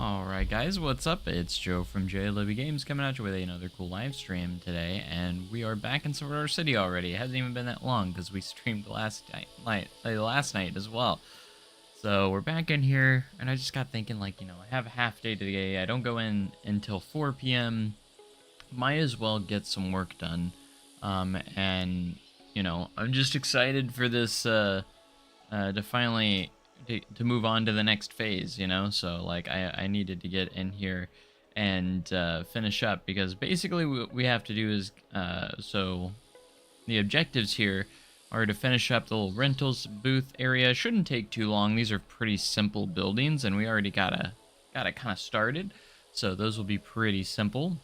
Alright guys, what's up? It's Joe from JLibby Games coming at you with another cool live stream today, and we are back in Silver City already. It hasn't even been that long because we streamed last night as well. So we're back in here, and I just got thinking, like, I have a half day today. I don't go in until 4 p.m. Might as well get some work done. And I'm just excited for this to finally to move on to the next phase, so like I needed to get in here and finish up, because basically what we have to do is so the objectives here are to finish up the little rentals booth area. Shouldn't take too long. These are pretty simple buildings, and we already got it kind of started, so those will be pretty simple.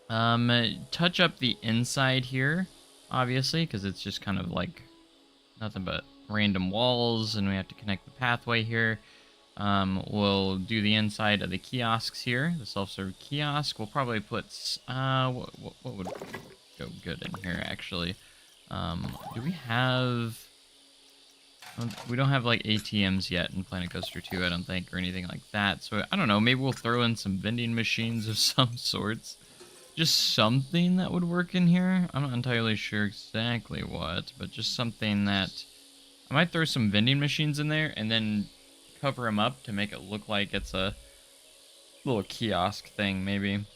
Touch up the inside here, obviously, because it's just kind of like nothing but random walls, and we have to connect the pathway here. We'll do the inside of the kiosks here, the self-serve kiosk. We'll probably put what would go good in here, actually. Do we have... We don't have like ATMs yet in Planet Coaster 2, I don't think, or anything like that. So I don't know, maybe we'll throw in some vending machines of some sorts. Just something that would work in here. I'm not entirely sure exactly what, but just something that... I might throw some vending machines in there and then cover them up to make it look like it's a little kiosk thing, maybe.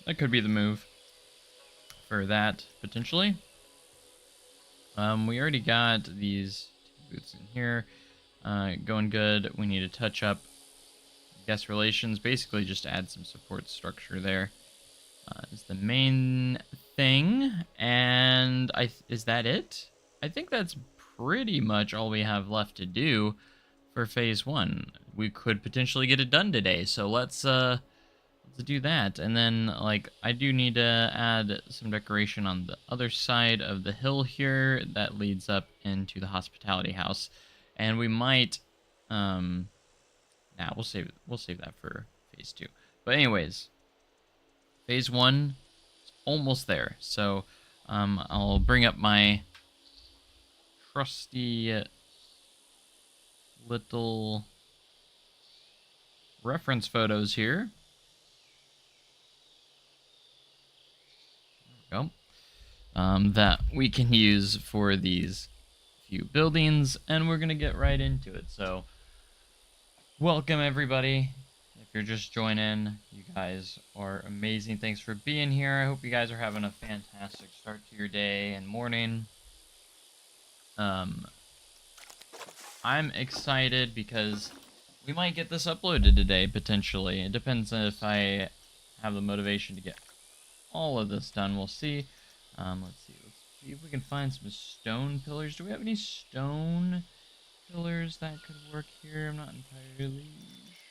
That could be the move for that, potentially. We already got these booths in here going good. We need to touch up guest relations, basically just add some support structure there. Is the main thing, and is that it? I think that's pretty much all we have left to do for phase 1. We could potentially get it done today, so let's do that. And then, like, I do need to add some decoration on the other side of the hill here that leads up into the hospitality house, and we might we'll save that for phase 2. But anyways, phase 1 is almost there, so I'll bring up my trusty little reference photos here. There we go. That we can use for these few buildings, and we're gonna get right into it. So, welcome everybody. If you're just joining, you guys are amazing. Thanks for being here. I hope you guys are having a fantastic start to your day and morning. I'm excited because we might get this uploaded today, potentially. It depends on if I have the motivation to get all of this done. We'll see. Let's see if we can find some stone pillars. Do we have any stone pillars that could work here? I'm not entirely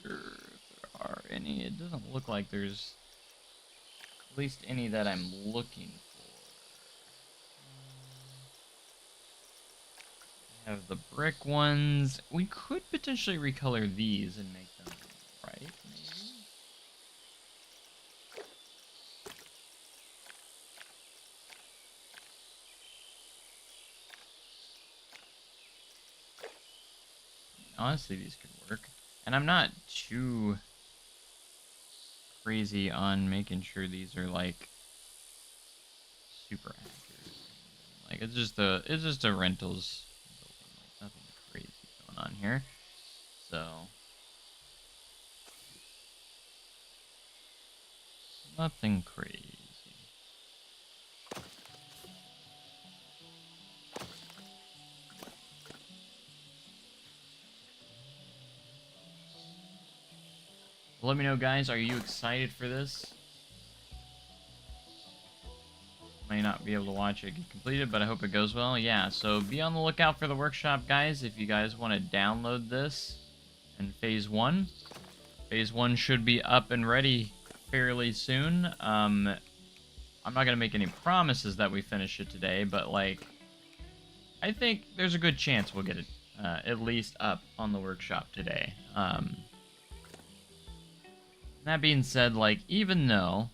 sure if there are any. It doesn't look like there's at least any that I'm looking for. Have the brick ones. We could potentially recolor these and make them bright, maybe. Honestly, these could work. And I'm not too crazy on making sure these are like super accurate. Like it's just a rentals. Nothing crazy going on here, so nothing crazy. Let me know, guys, are you excited for this? May not be able to watch it get completed, but I hope it goes well. Yeah, so be on the lookout for the workshop, guys, if you guys want to download this in phase 1. Phase 1 should be up and ready fairly soon. I'm not gonna make any promises that we finish it today, but like I think there's a good chance we'll get it at least up on the workshop today. That being said, like, even though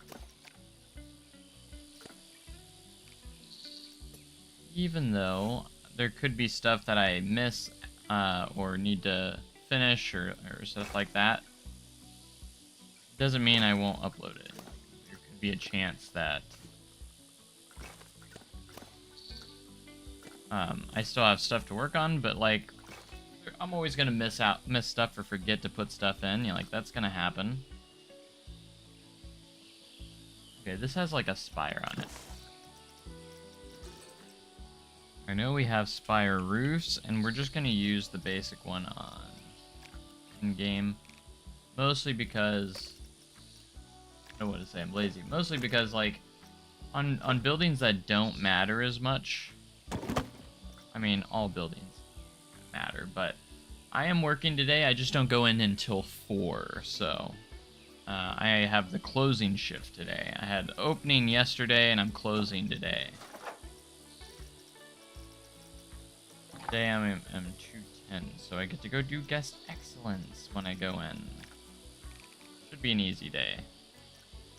there could be stuff that I miss or need to finish or stuff like that, Doesn't mean I won't upload it. There could be a chance that I still have stuff to work on, but like I'm always gonna miss stuff or forget to put stuff in. You know, like that's gonna happen. Okay, this has like a spire on it. I know we have spire roofs, and we're just gonna use the basic one on in-game. Mostly because I don't know what to say, I'm lazy. Mostly because like on buildings that don't matter as much. I mean, all buildings matter, but I am working today. I just don't go in until 4, so I have the closing shift today. I had the opening yesterday, and I'm closing today. Today I'm 210, so I get to go do guest excellence when I go in. Should be an easy day,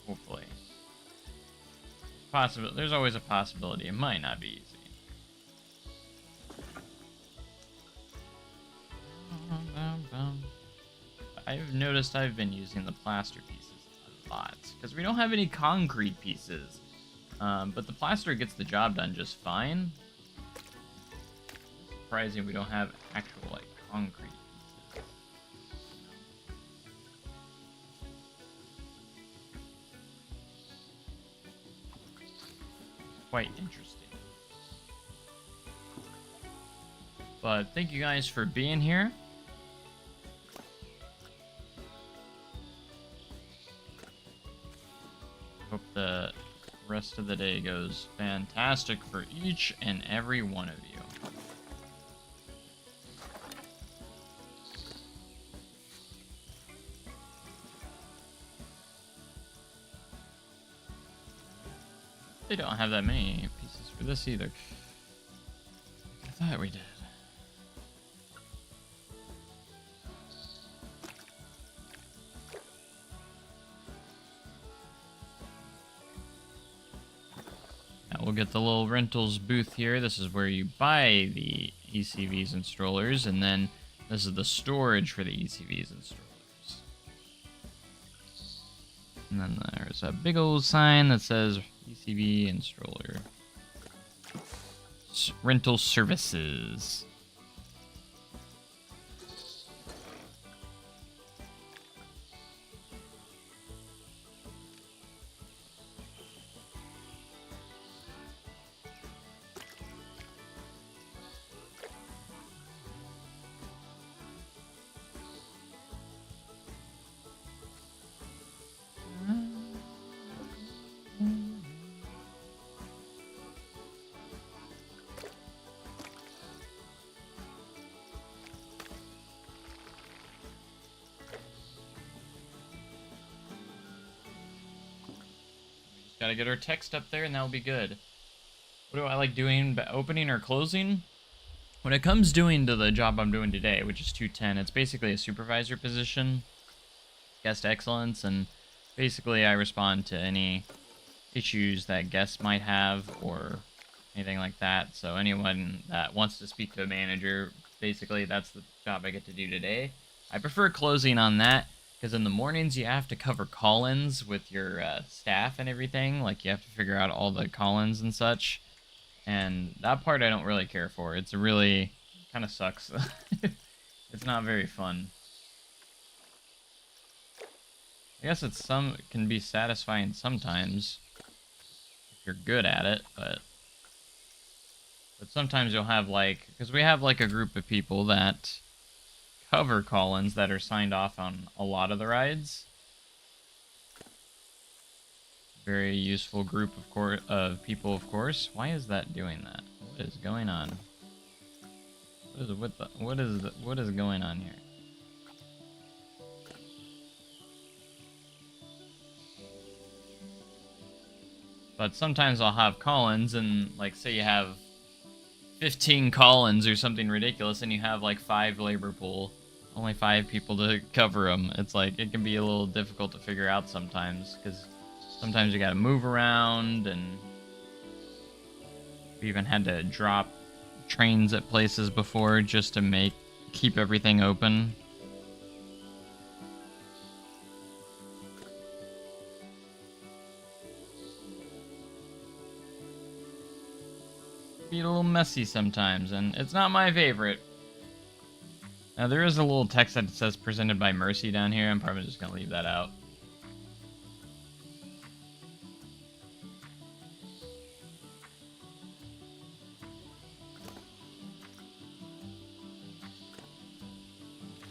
hopefully. There's always a possibility it might not be easy. I've noticed I've been using the plaster pieces a lot because we don't have any concrete pieces, but the plaster gets the job done just fine. Surprising we don't have actual like concrete pieces. Quite interesting. But thank you guys for being here. Hope the rest of the day goes fantastic for each and every one of you. They don't have that many pieces for this either. I thought we did. Now we'll get the little rentals booth here. This is where you buy the ECVs and strollers, and then this is the storage for the ECVs and strollers. And then there's a big old sign that says ECV and stroller rental services. Gotta get our text up there and that'll be good. What do I like doing, opening or closing? When it comes doing to the job I'm doing today, which is 210, it's basically a supervisor position, guest excellence, and basically I respond to any issues that guests might have or anything like that. So anyone that wants to speak to a manager, basically that's the job I get to do today. I prefer closing on that, because in the mornings you have to cover call-ins with your staff and everything. Like you have to figure out all the call-ins and such. And that part I don't really care for. It's really kind of sucks. It's not very fun. I guess it can be satisfying sometimes if you're good at it, but sometimes you'll have like, because we have like a group of people that cover call-ins that are signed off on a lot of the rides. Very useful group of people, of course. Why is that doing that? What is going on? What is going on here? But sometimes I'll have call-ins, and like say you have 15 call-ins or something ridiculous, and you have like 5 labor pool, only 5 people to cover them. It's like, it can be a little difficult to figure out sometimes, because sometimes you gotta move around, and we even had to drop trains at places before just to keep everything open. be a little messy sometimes, and it's not my favorite. Now there is a little text that says presented by Mercy down here. I'm probably just gonna leave that out.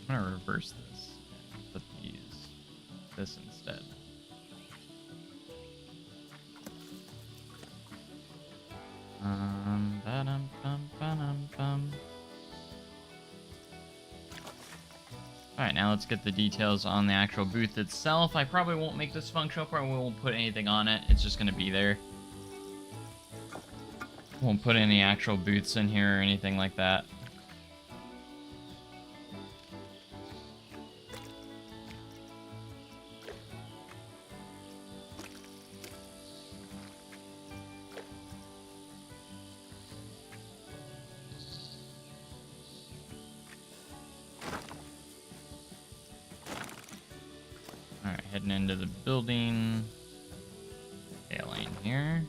I'm gonna reverse this and put this instead. Alright, now let's get the details on the actual booth itself. I probably won't make this functional, probably won't put anything on it. It's just going to be there. Won't put any actual booths in here or anything like that. Alright, heading into the building. Lane here.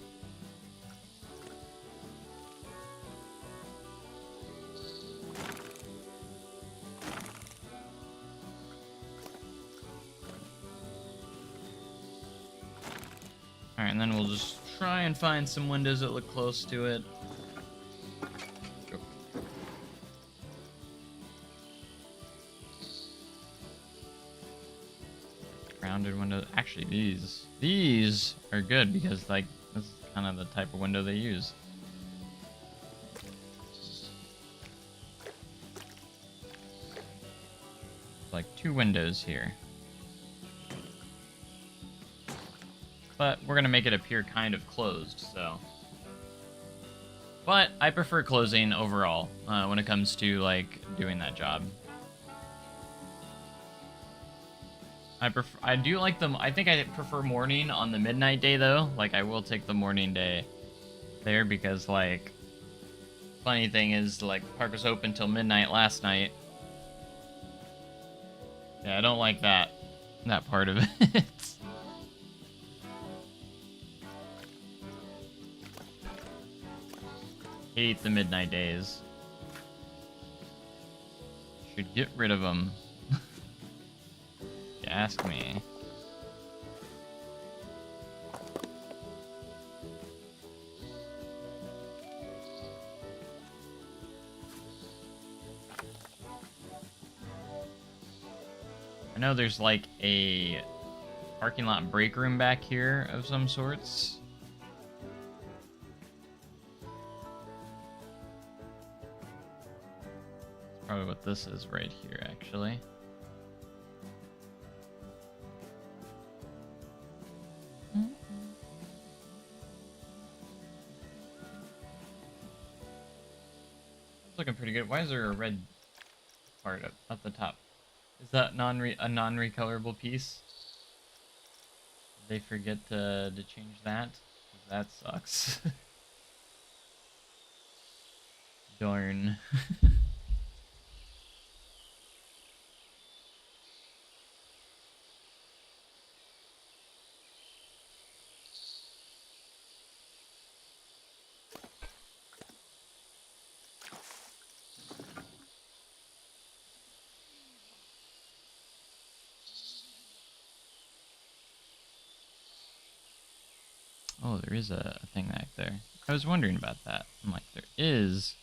Alright, and then we'll just try and find some windows that look close to it. Rounded windows. Actually, these are good because like this is kind of the type of window they use. Like 2 windows here. But we're gonna make it appear kind of closed, so. But I prefer closing overall when it comes to like doing that job. I do like them. I think I prefer morning on the midnight day though. Like I will take the morning day there because like funny thing is like the park was open till midnight last night. Yeah, I don't like that part of it. Hate the midnight days. Should get rid of them. You ask me. I know there's like a parking lot break room back here of some sorts. Probably what this is right here, actually. It's looking pretty good. Why is there a red part up at the top? Is that a non-recolorable piece? Did they forget to change that? 'Cause that sucks. Darn. Oh, there is a thing back there. I was wondering about that. I'm like, there is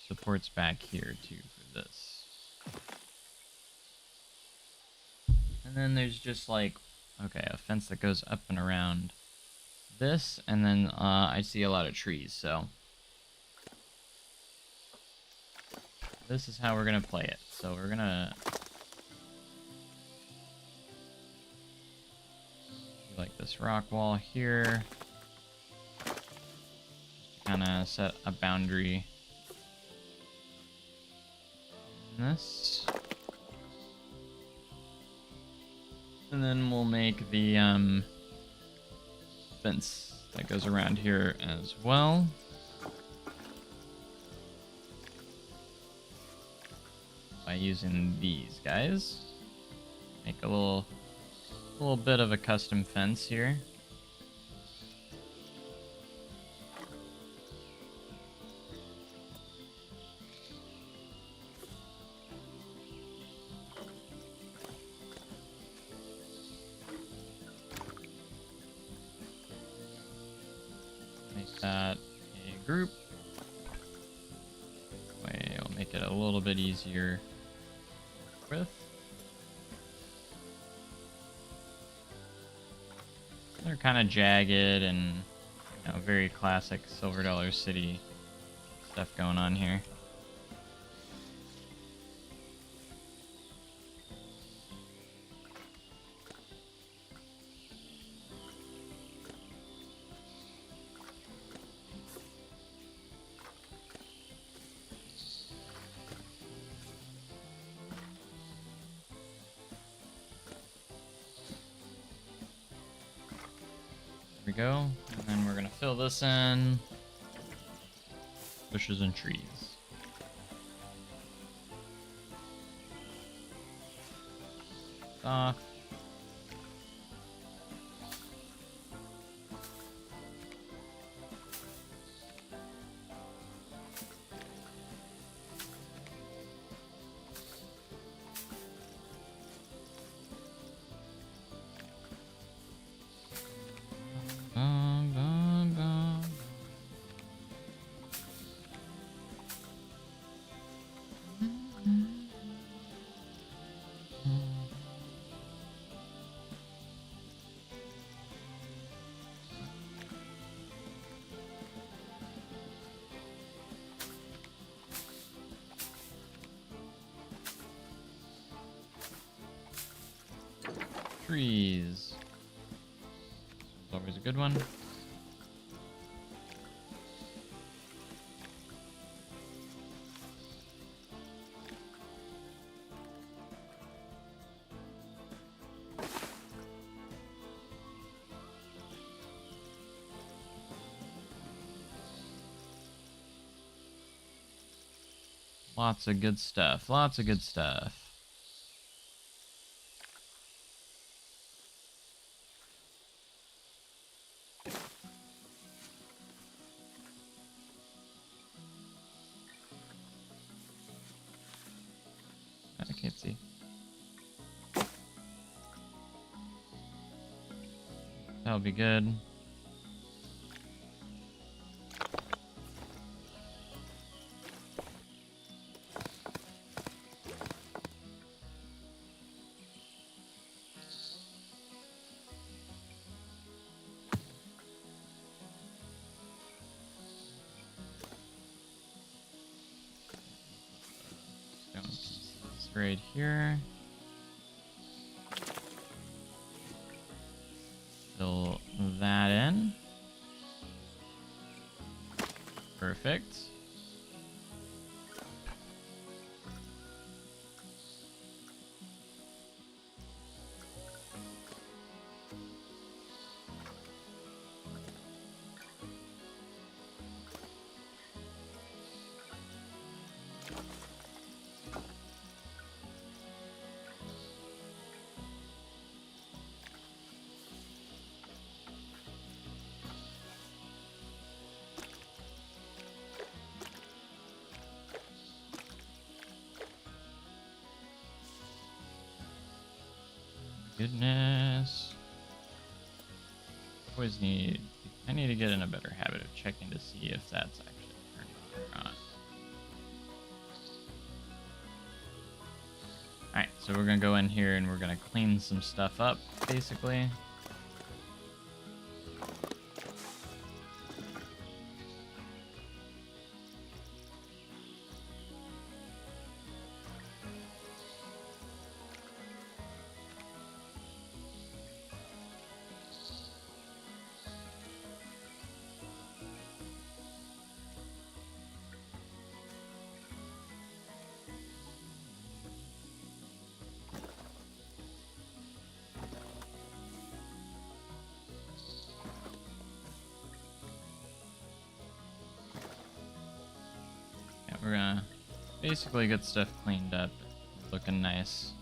supports back here too for this. And then there's just like, okay, a fence that goes up and around this, and then I see a lot of trees, so this is how we're gonna play it. So we're gonna do like this rock wall here. Kind of set a boundary in this. And then we'll make the fence that goes around here as well. By using these guys. Make a little bit of a custom fence here. group. We'll make it a little bit easier with. They're kind of jagged and, you know, very classic Silver Dollar City stuff going on here. We go, and then we're gonna fill this in. Bushes and trees. Off. Trees. It's always a good one. Lots of good stuff. Lots of good stuff. I can't see. That'll be good. Stone pieces right here. Fill that in. Perfect. Goodness. I need to get in a better habit of checking to see if that's actually turned on or not. Alright, so we're gonna go in here and we're gonna clean some stuff up, basically. We're gonna basically get stuff cleaned up, looking nice.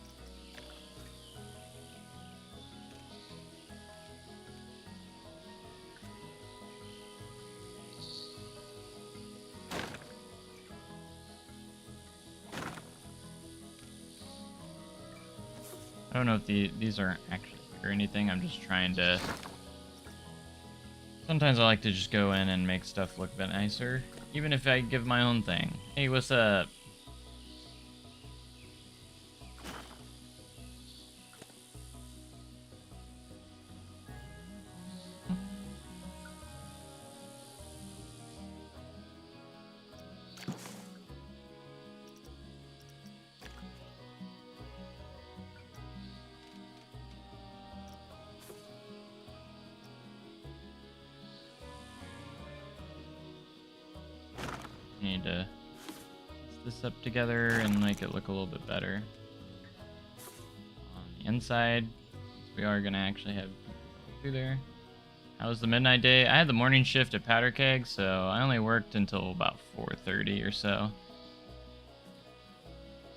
I don't know if these aren't actually or anything. I'm just trying to Sometimes I like to just go in and make stuff look a bit nicer, even if I give my own thing. Hey, what's up? Need to piece this up together and make it look a little bit better. On the inside, we are gonna actually have people go through there. How was the midnight day? I had the morning shift at Powder Keg, so I only worked until about 4:30 or so.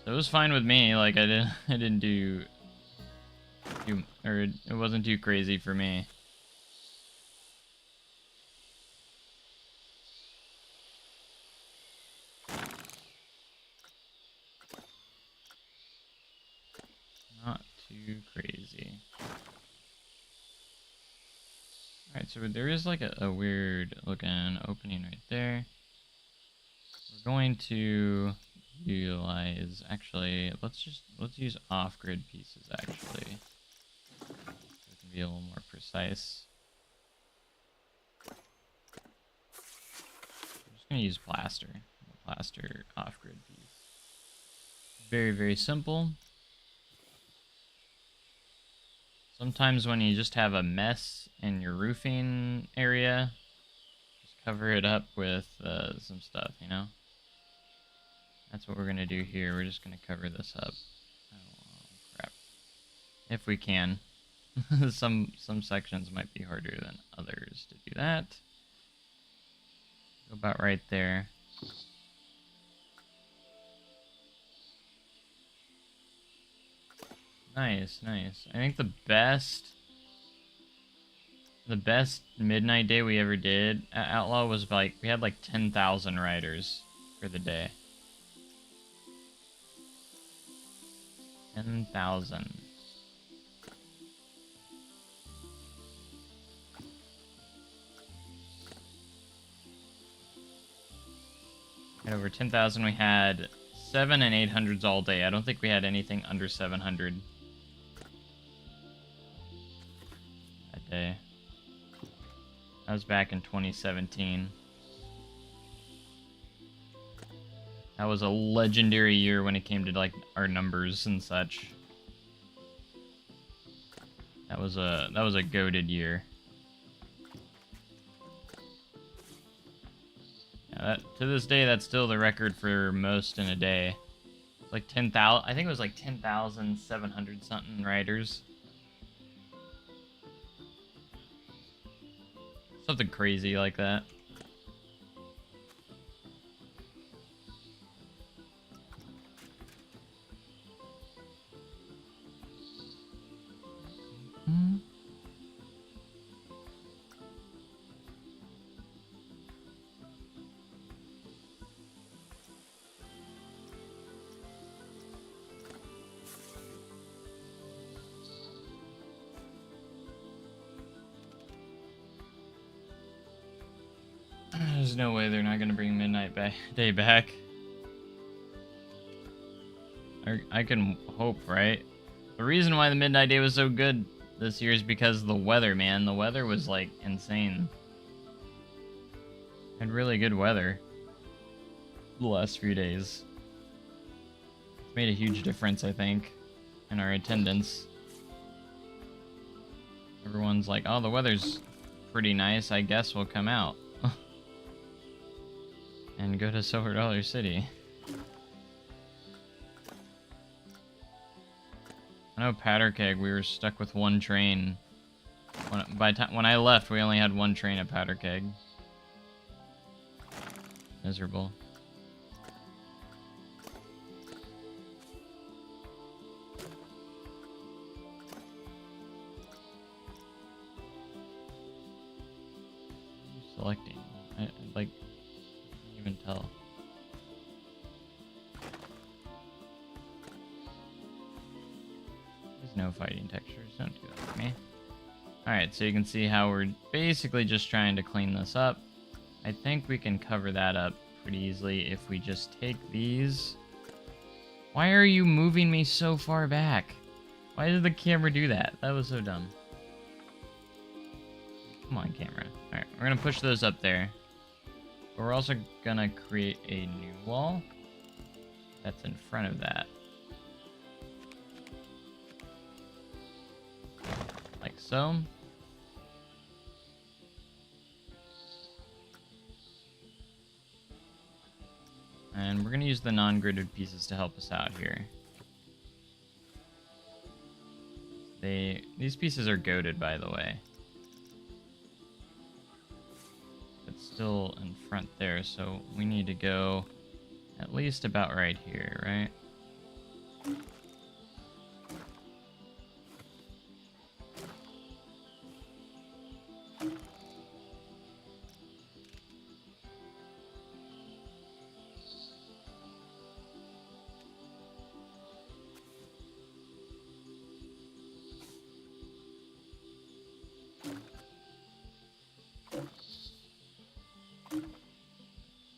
So it was fine with me. Like I didn't do or it wasn't too crazy for me. Not too crazy. Alright, so there is like a weird looking opening right there. We're going to utilize, actually, let's use off-grid pieces actually. So we can be a little more precise. I'm just gonna use plaster. Plaster off-grid piece. Very, very simple. Sometimes when you just have a mess in your roofing area, just cover it up with some stuff, you know? That's what we're going to do here. We're just going to cover this up. Oh, crap. If we can. Some sections might be harder than others to do that. Go about right there. Nice, nice. I think the best midnight day we ever did at Outlaw was like, we had like 10,000 riders for the day. 10,000. At over 10,000, we had 7 and 800s all day. I don't think we had anything under 700 that day. That was back in 2017. That was a legendary year when it came to like our numbers and such. That was a goated year. Yeah, to this day, that's still the record for most in a day. It's like 10,000. I think it was like 10,700 something riders. Something crazy like that. There's no way they're not gonna bring Midnight Day back. I can hope, right? The reason why the Midnight Day was so good this year is because of the weather, man. The weather was like insane. Had really good weather the last few days. It's made a huge difference, I think, in our attendance. Everyone's like, oh, the weather's pretty nice, I guess we'll come out. And go to Silver Dollar City. I know Powder Keg, we were stuck with one train. When I left, we only had one train at Powder Keg. Miserable. Selecting. I like, can't even tell. There's no fighting textures. Don't do that to me. Alright, so you can see how we're basically just trying to clean this up. I think we can cover that up pretty easily if we just take these. Why are you moving me so far back? Why did the camera do that? That was so dumb. Come on, camera. Alright, we're gonna push those up there. But we're also gonna create a new wall that's in front of that. Like so. And we're going to use the non-gridded pieces to help us out here. These pieces are goated, by the way. It's still in front there, so we need to go at least about right here, right?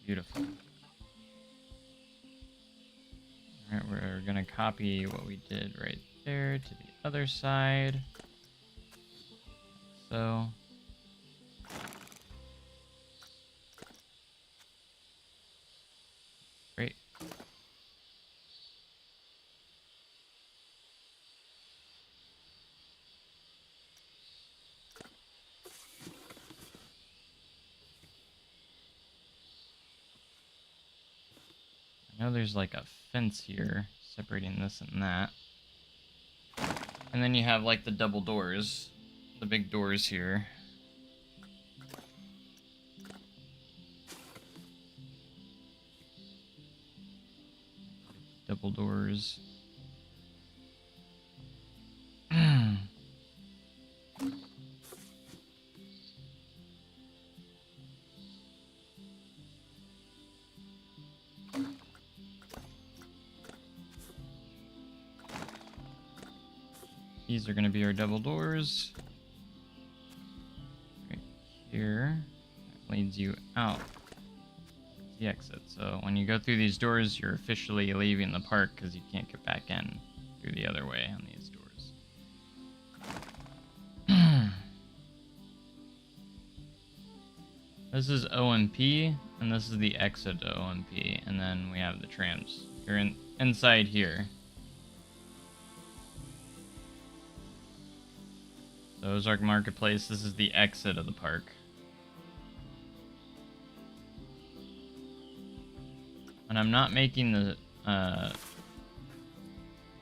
Beautiful. Alright, we're gonna copy what we did right there to the other side. So. Great. I know there's like a fence here separating this and that. And then you have like the double doors, the big doors here. Double doors. These are going to be our double doors. Right here. That leads you out. The exit. So when you go through these doors, you're officially leaving the park because you can't get back in through the other way on these doors. This is OMP, and this is the exit to OMP, and then we have the trams. You're inside here. So Ozark Marketplace, this is the exit of the park. And I'm not making the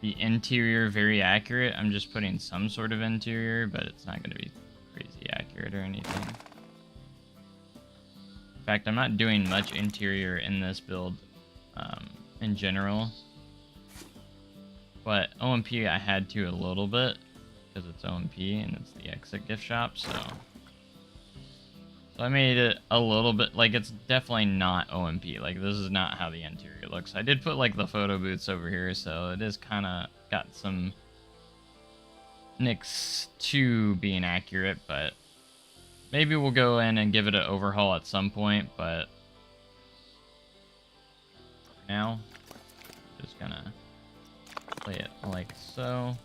interior very accurate. I'm just putting some sort of interior, but it's not going to be crazy accurate or anything. In fact, I'm not doing much interior in this build in general. But OMP I had to a little bit, because it's OMP and it's the exit gift shop, so I made it a little bit, like, it's definitely not OMP. Like, this is not how the interior looks. I did put, like, the photo booths over here, so it is kind of got some nicks to being accurate, but maybe we'll go in and give it an overhaul at some point, but for now, just gonna play it like so.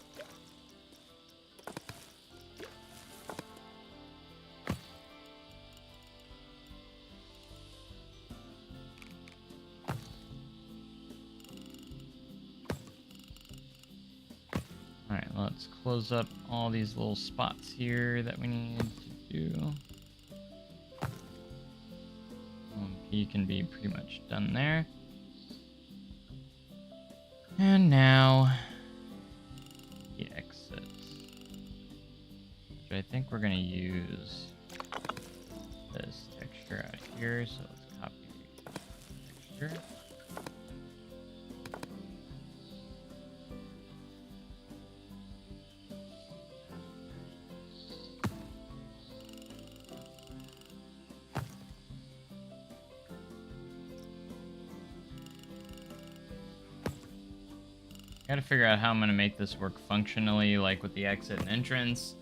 Alright, let's close up all these little spots here that we need to do. P can be pretty much done there. And now, the exit. Which I think we're going to use this texture out here, so let's copy the texture. Gotta figure out how I'm gonna make this work functionally, like with the exit and entrance.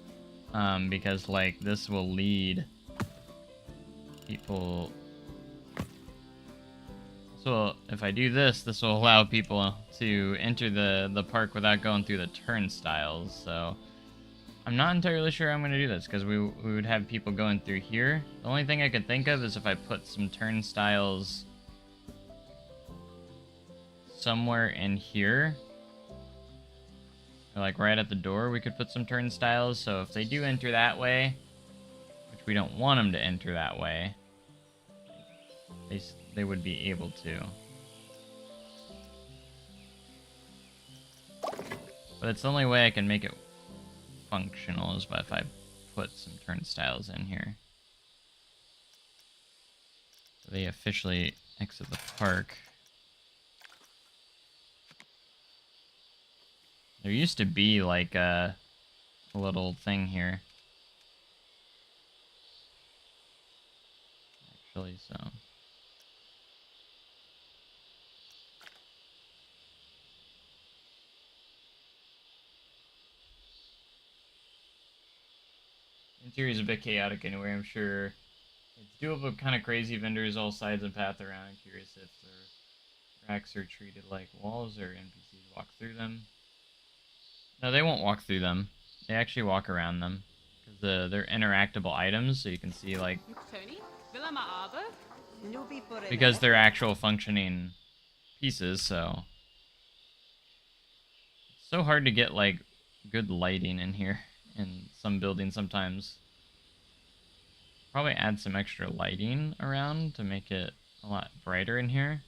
because like this will lead people. So if I do this, this will allow people to enter the park without going through the turnstiles. So I'm not entirely sure I'm going to do this because we would have people going through here. The only thing I could think of is if I put some turnstiles somewhere in here. Like right at the door, we could put some turnstiles. So if they do enter that way, which we don't want them to enter that way, they would be able to. But it's the only way I can make it functional is if I put some turnstiles in here. So they officially exit the park. There used to be like a little thing here. Actually, so. Interior is a bit chaotic anyway, I'm sure. It's doable, kind of crazy vendors all sides and path around. I'm curious if their racks are treated like walls or NPCs walk through them. No, they won't walk through them. They actually walk around them. Because they're interactable items, so you can see, like... Because they're actual functioning pieces, so... It's so hard to get, like, good lighting in here. In some buildings sometimes. Probably add some extra lighting around to make it a lot brighter in here.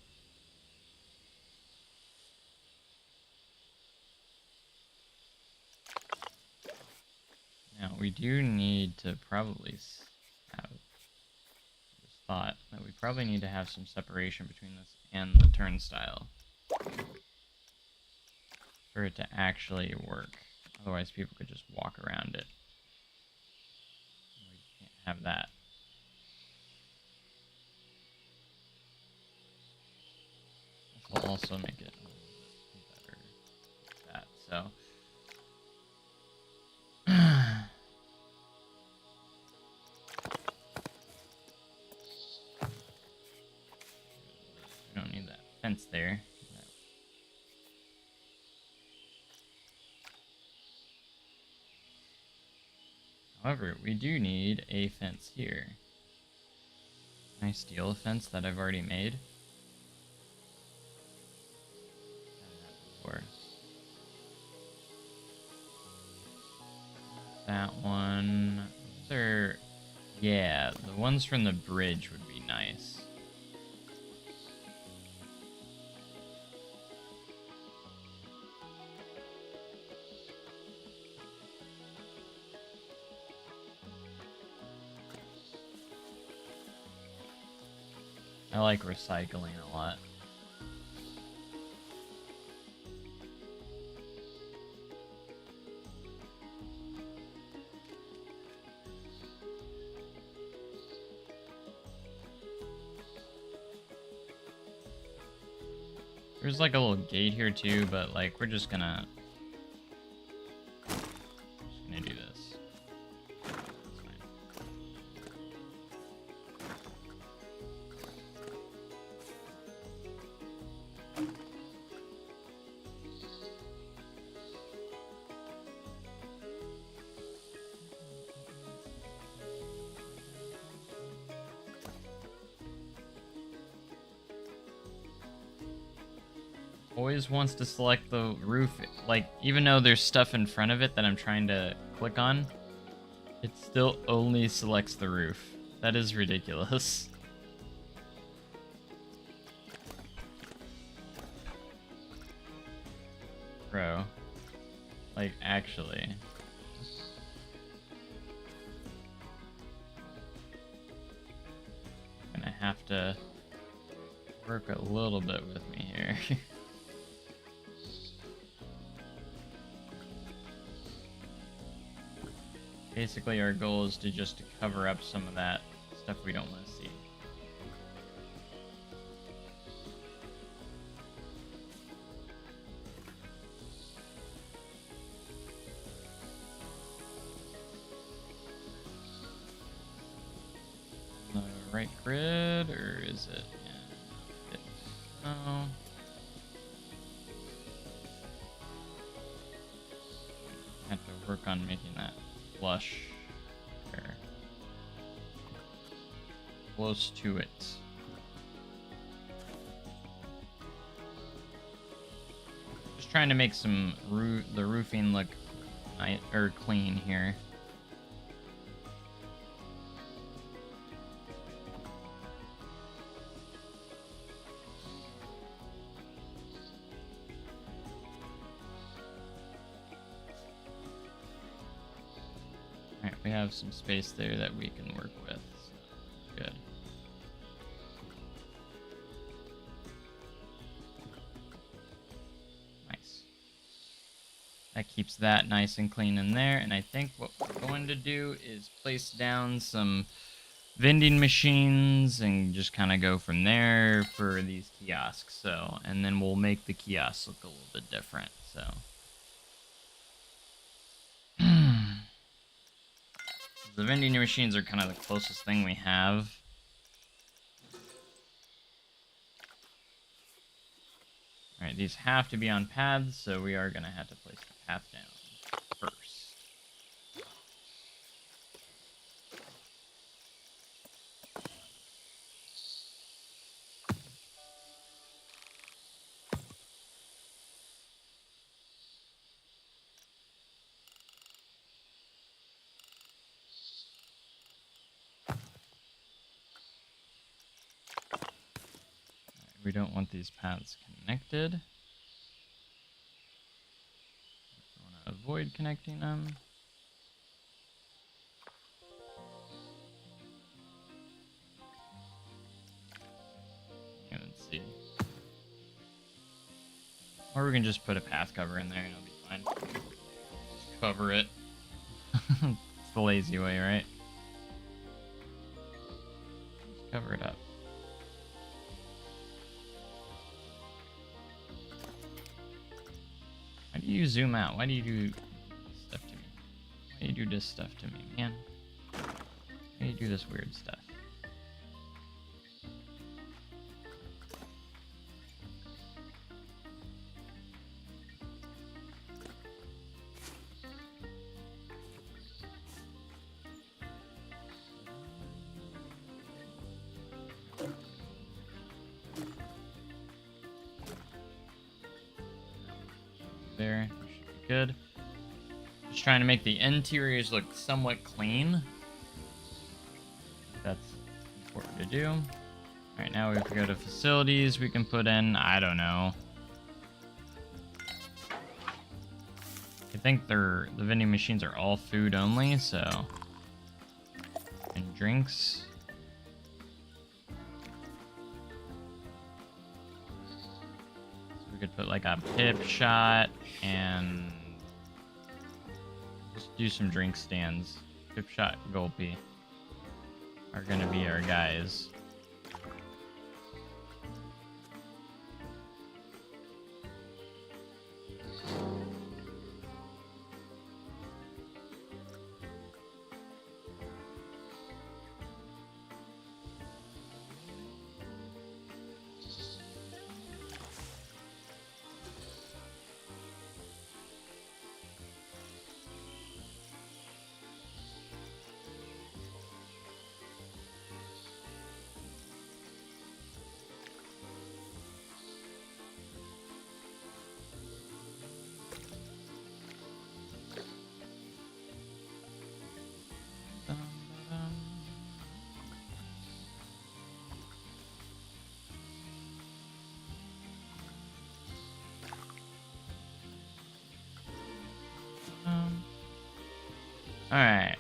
Now, we do need to probably have this thought that we probably need to have some separation between this and the turnstile for it to actually work. Otherwise, people could just walk around it. We can't have that. This will also make it a little bit better like that. So. We don't need that fence there. However, we do need a fence here. Can I steal a fence that I've already made? Before. That one. They're... Yeah, the ones from the bridge would be nice. I like recycling a lot. There's like a little gate here too, but like we're just gonna do this. That's fine. Always wants to select the roof, like, even though there's stuff in front of it that I'm trying to click on, it still only selects the roof. That is ridiculous. Bro. Like, actually. I'm gonna have to work a little bit with me here. Basically, our goal is to just cover up some of that stuff we don't want to see. right grid, or is it? Yeah, no. Have to work on making that flush there. Close to it. Just trying to make some the roofing look nice or clean here. Alright, we have some space there that we can work with. So good. Nice. That keeps that nice and clean in there. And I think what we're going to do is place down some vending machines and just kind of go from there for these kiosks. So, and then we'll make the kiosks look a little bit different. So. The vending machines are kind of the closest thing we have. Alright, these have to be on paths, so we are going to have to place the path down first. We don't want these paths connected. We want to avoid connecting them. And let's see. Or we can just put a path cover in there and it'll be fine. Just cover it. It's the lazy way, right? Just cover it up. Why do you zoom out? Why do you do stuff to me? Why do you do this stuff to me, man? Why do you do this weird stuff? There, should be good. Just trying to make the interiors look somewhat clean. That's important to do. Alright, now if we go to facilities, we can put in, I don't know. I think the vending machines are all food only, so. And drinks. We could put like a pip shot and just do some drink stands. Pip shot, Gulpy are gonna be our guys. Alright.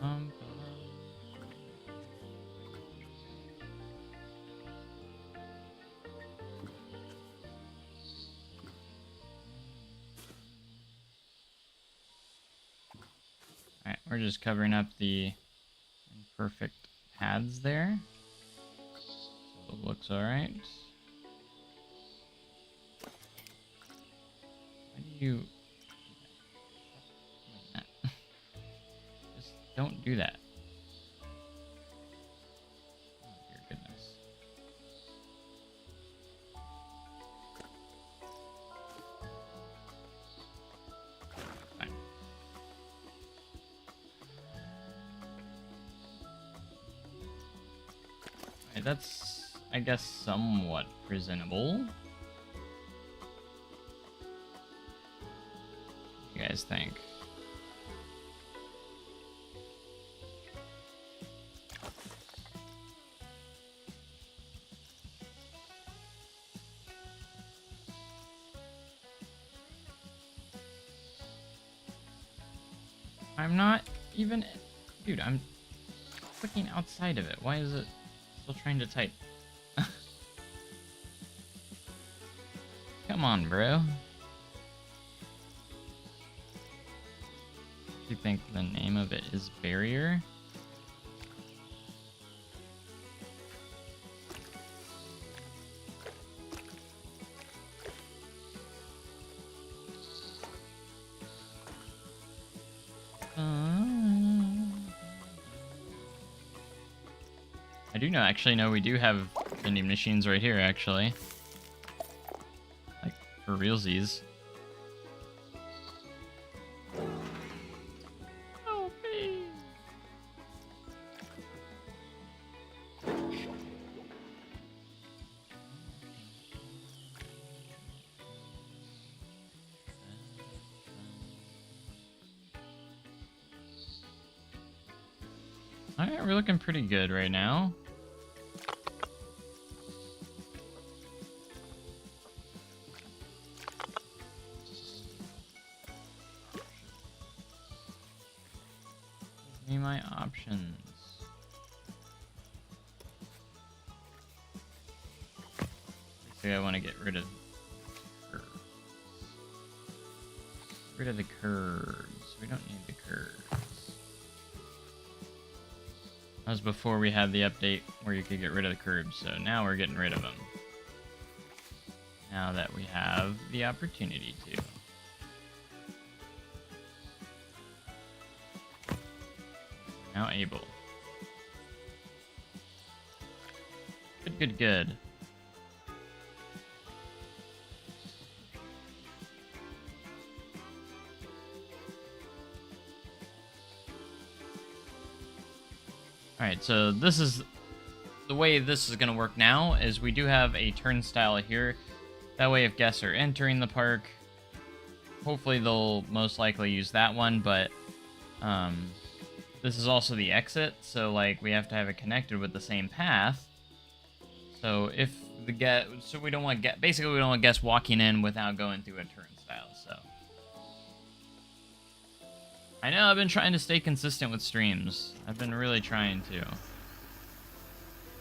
Um, Alright, we're just covering up the imperfect pads there. So it looks alright. Why do you... Just don't do that. Oh, dear goodness. Fine. Alright, that's, I guess, somewhat presentable. What do you guys think? I'm not even... Dude, I'm clicking outside of it. Why is it still trying to type? Come on, bro. Do you think the name of it is Barrier? I do know, actually, no, we do have vending machines right here, actually. Like, for realsies. Oh, me. Alright, we're looking pretty good right now. Give me my options. Basically, I want to get rid of curves. Rid of the curves. We don't need the curves. That was before we had the update where you could get rid of the curbs, so now we're getting rid of them. Now that we have the opportunity to. Now able. Good, good, good. Alright, so this is the way this is going to work now, is we do have a turnstile here. That way if guests are entering the park, hopefully they'll most likely use that one, but this is also the exit, so like we have to have it connected with the same path. So if the we don't want basically we don't want guests walking in without going through a turnstile, so. I know I've been trying to stay consistent with streams. I've been really trying to.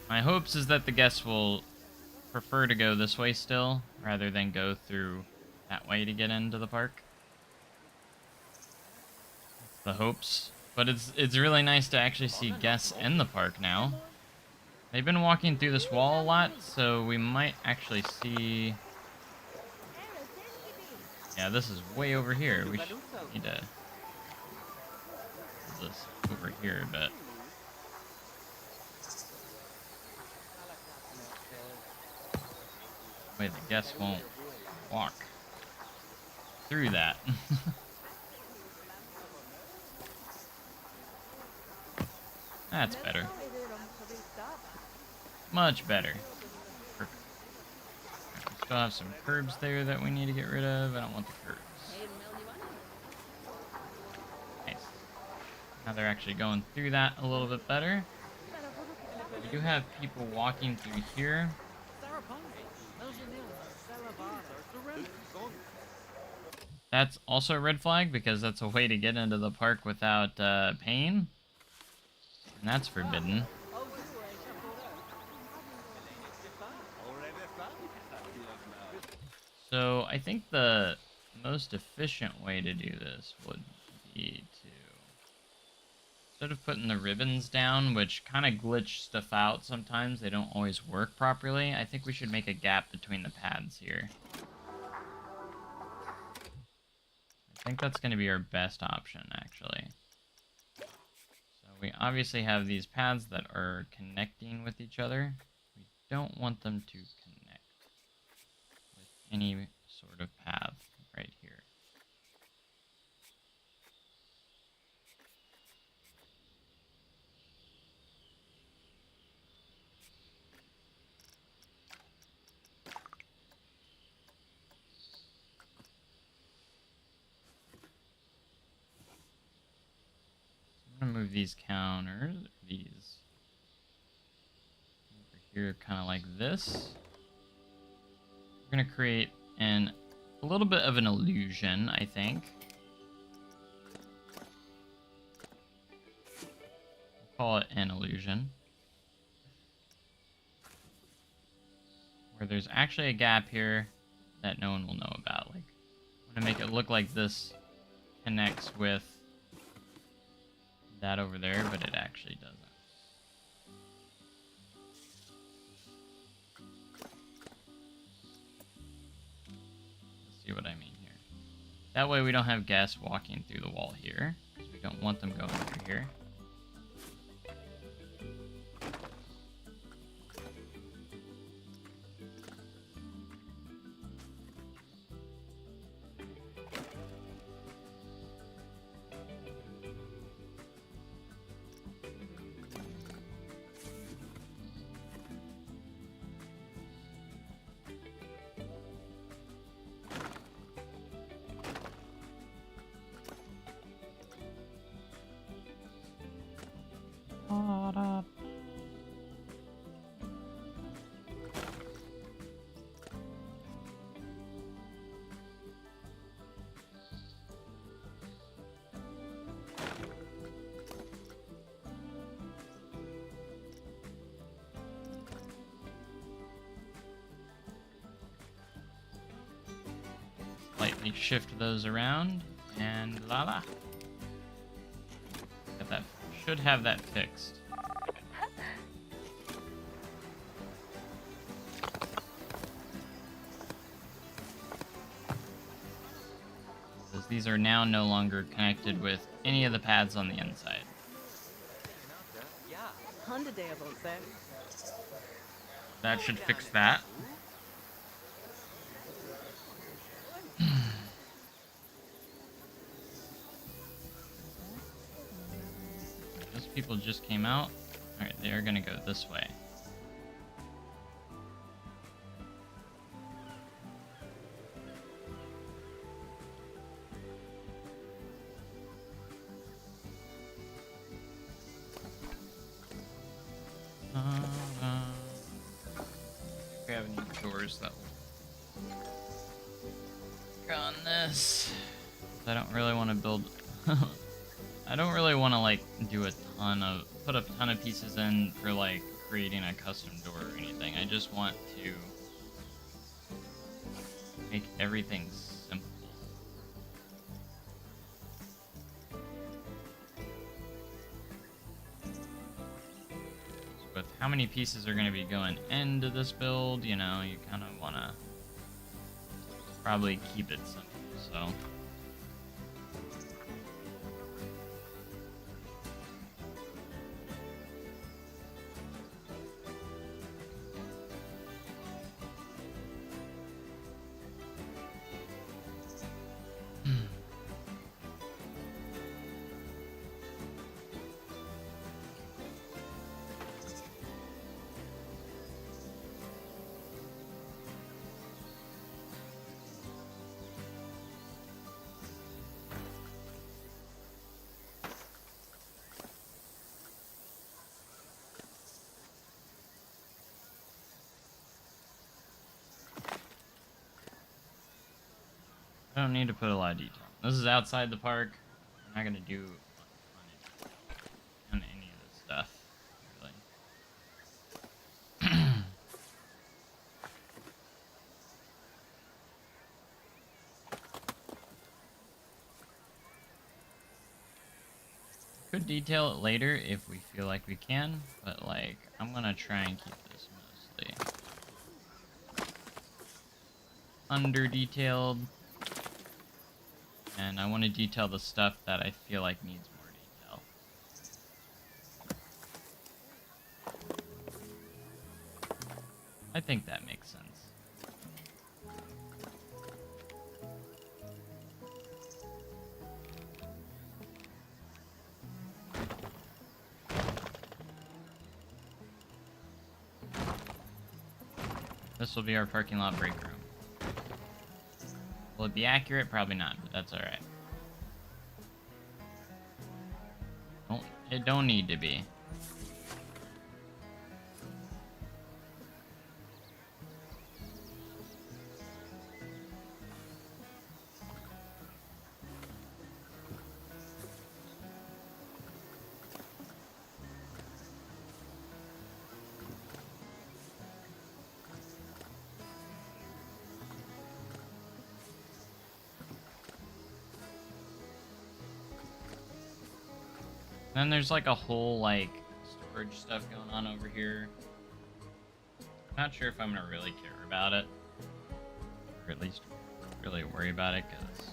My hopes is that the guests will prefer to go this way still, rather than go through that way to get into the park. That's the hopes. But it's really nice to actually see guests in the park now. They've been walking through this wall a lot, so we might actually see... Yeah, this is way over here. We need to... this over here a bit. Wait, the guests won't walk through that. That's better. Much better. Perfect. We still have some curbs there that we need to get rid of. I don't want the curbs. Nice. Now they're actually going through that a little bit better. We do have people walking through here. That's also a red flag because that's a way to get into the park without paying. And that's forbidden. So I think the most efficient way to do this would be to, instead of putting the ribbons down, which kind of glitch stuff out sometimes, they don't always work properly, I think we should make a gap between the pads here. I think that's going to be our best option, actually. So we obviously have these pads that are connecting with each other. We don't want them to connect with any sort of path right here. I'm gonna move these counters, these over here, kind of like this. We're gonna create a little bit of an illusion, I think. We'll call it an illusion, where there's actually a gap here that no one will know about. Like, I'm gonna make it look like this connects with that over there, but it actually doesn't. Let's see what I mean here. That way we don't have guests walking through the wall here, because we don't want them going through here. Lightly shift those around, and la. That should have that fixed. Because these are now no longer connected with any of the pads on the inside. That should fix that. Those people just came out. Alright, they are gonna go this way. We have any doors that will work on this. I don't really want to build. I don't really want to like do put a ton of pieces in for like creating a custom door or anything. I just want to make everything simple. With how many pieces are going to be going into this build, you know, you kind of want to probably keep it simple, so. I don't need to put a lot of detail. This is outside the park. I'm not gonna do on any of this stuff. could detail it later if we feel like we can, but like I'm gonna try and keep this mostly under detailed, and I want to detail the stuff that I feel like needs more detail. I think that makes sense. This will be our parking lot break room. Will it be accurate? Probably not, but that's alright. It don't need to be. Then there's like a whole like storage stuff going on over here. Not sure if I'm gonna really care about it, or at least really worry about it, because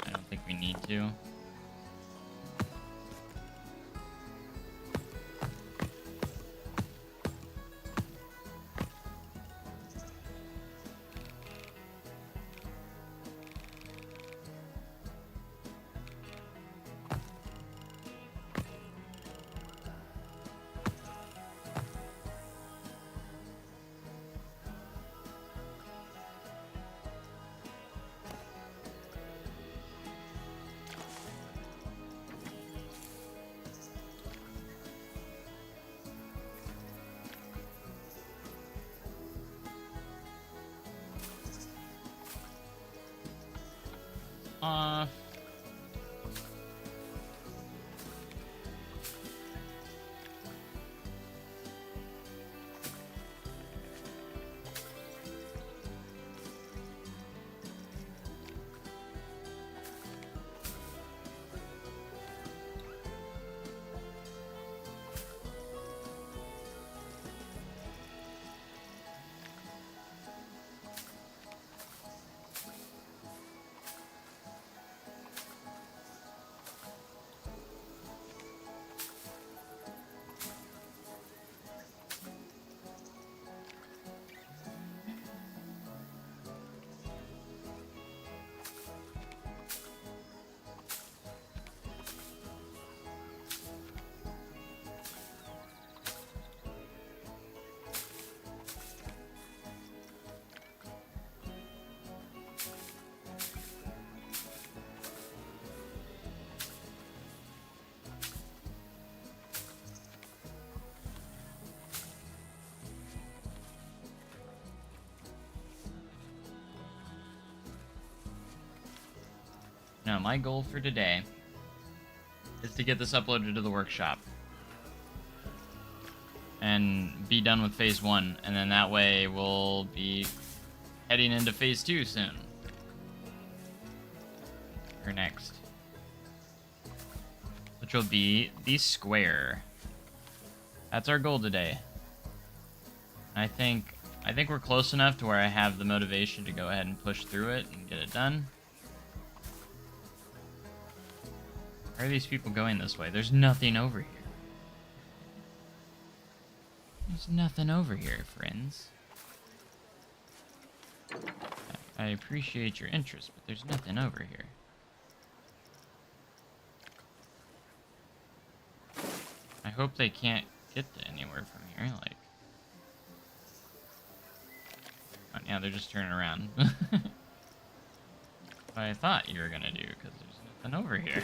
I don't think we need to. Uh, no, my goal for today is to get this uploaded to the workshop and be done with phase 1, and then that way we'll be heading into phase 2 soon. Or next. Which will be the square. That's our goal today. I think we're close enough to where I have the motivation to go ahead and push through it and get it done. Why are these people going this way? There's nothing over here. There's nothing over here, friends. I appreciate your interest, but there's nothing over here. I hope they can't get to anywhere from here, like... Oh, yeah, they're just turning around. What I thought you were gonna do, because there's nothing over here.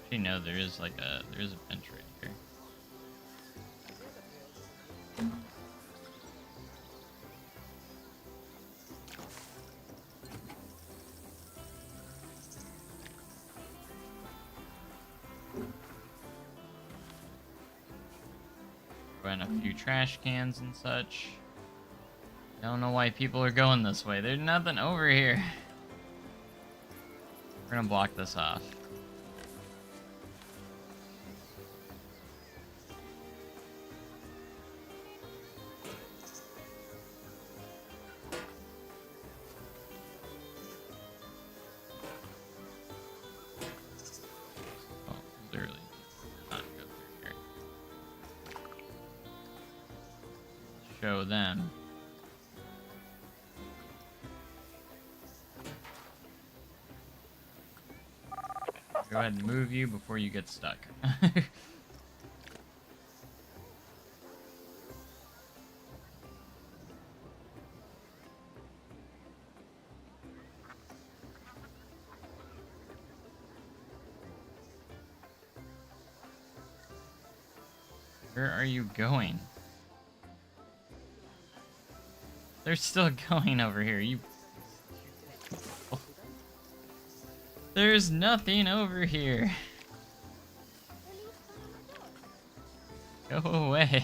Actually, no, there is a bench right here. And a few trash cans and such. Don't know why people are going this way. There's nothing over here. We're gonna block this off. Oh, literally not go through here. Show them. Go ahead and move you before you get stuck. Where are you going? They're still going over here. You. There's nothing over here. Go away.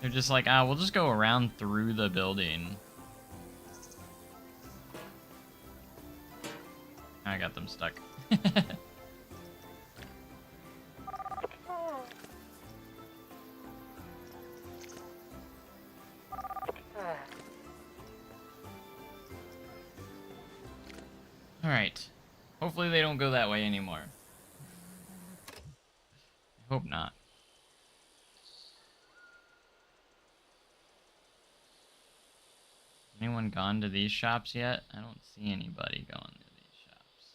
They're just like, we'll just go around through the building. I got them stuck. Alright. Hopefully they don't go that way anymore. I hope not. Anyone gone to these shops yet? I don't see anybody going to these shops.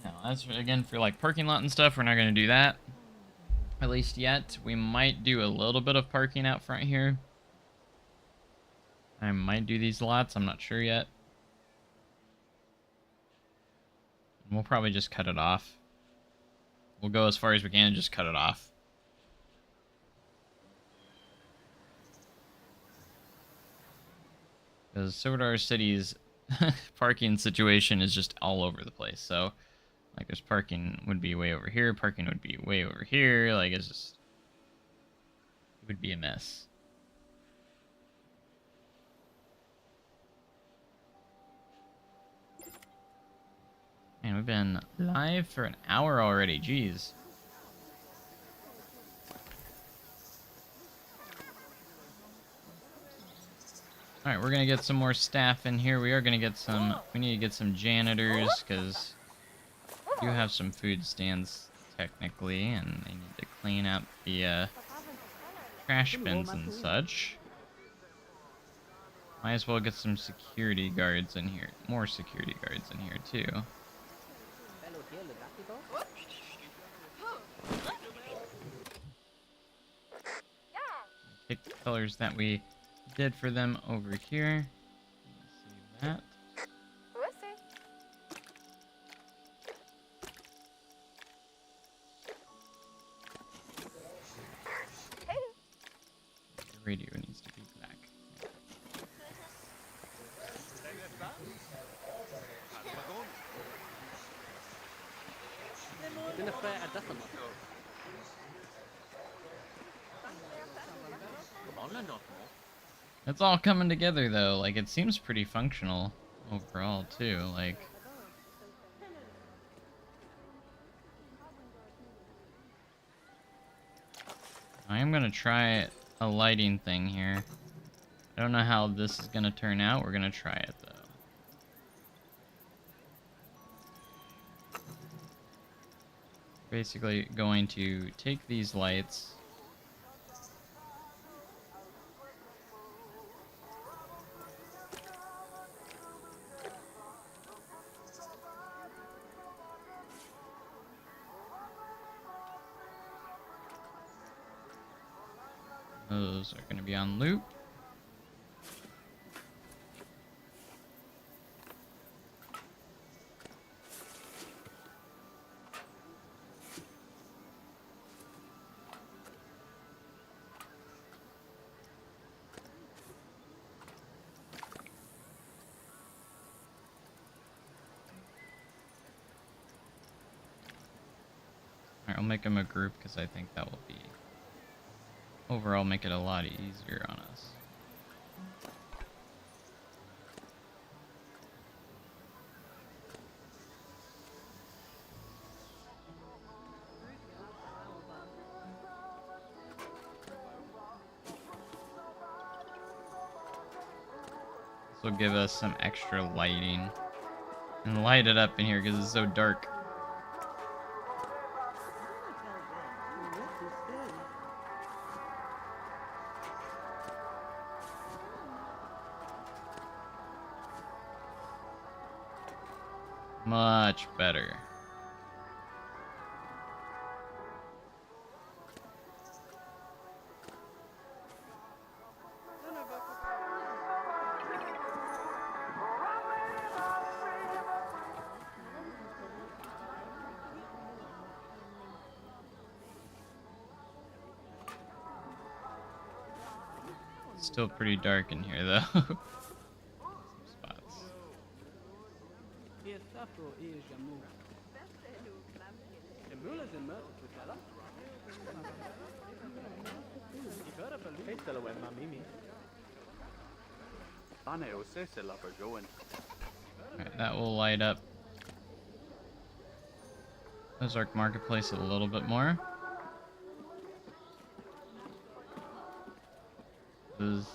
No, that's again for like parking lot and stuff. We're not going to do that. At least yet. We might do a little bit of parking out front here. I might do these lots. I'm not sure yet. We'll probably just cut it off. We'll go as far as we can and just cut it off. Because Sodar City's parking situation is just all over the place. So, like, there's parking would be way over here. Parking would be way over here. Like, it's just... It would be a mess. Man, we've been live for an hour already. Jeez. Alright, we're gonna get some more staff in here. We are gonna get some... We need to get some janitors, because... We do have some food stands, technically, and they need to clean up the, trash bins and such. Might as well get some security guards in here. More security guards in here, too. Pick the colors that we did for them over here. See that. The radio needs to be black. It's all coming together though. Like, it seems pretty functional overall too. Like, I am gonna try a lighting thing here. I don't know how this is gonna turn out. We're gonna try it though. Basically going to take these lights. Those are going to be on loop. Alright, I'll make them a group because I think that will be overall make it a lot easier on us. This will give us some extra lighting and light it up in here because it's so dark. Much better. It's still pretty dark in here though. Some spots. Alright, that will light up Ozark Marketplace a little bit more. It was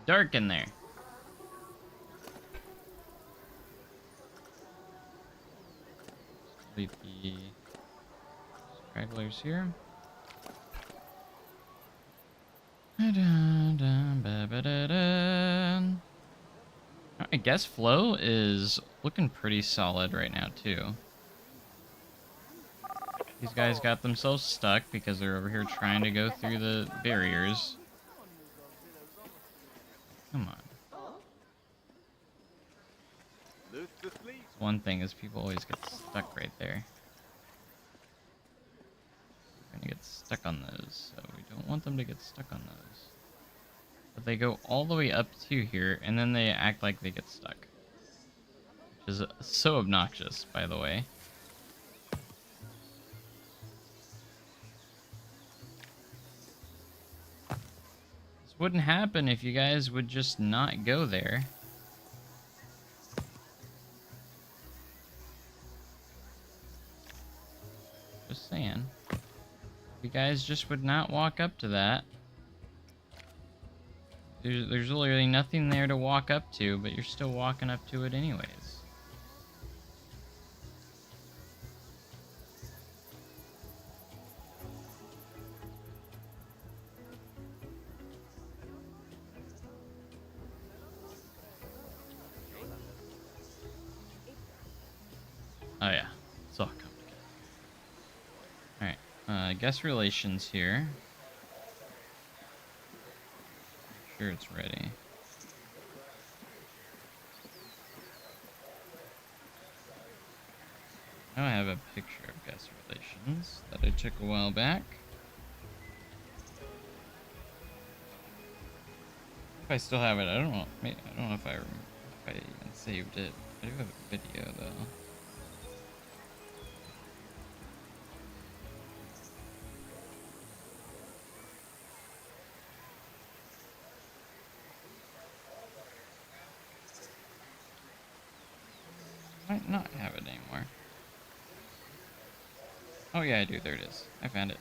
dark in there. Leave the stragglers here. I guess flow is looking pretty solid right now too. These guys got themselves stuck because they're over here trying to go through the barriers. Come on. One thing is people always get stuck right there. We're gonna get stuck on those, so we don't want them to get stuck on those. But they go all the way up to here, and then they act like they get stuck. Which is so obnoxious, by the way. This wouldn't happen if you guys would just not go there. Just saying. If you guys just would not walk up to that. There's literally nothing there to walk up to, but you're still walking up to it anyways. Oh yeah, it's all coming together. Alright, guest relations here. Make sure it's ready. Now I have a picture of guest relations that I took a while back. If I still have it, I don't know. I don't know if I even saved it. I do have a video though. might not have it anymore. Oh yeah, I do. There it is. I found it.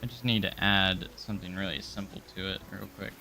I just need to add something really simple to it real quick.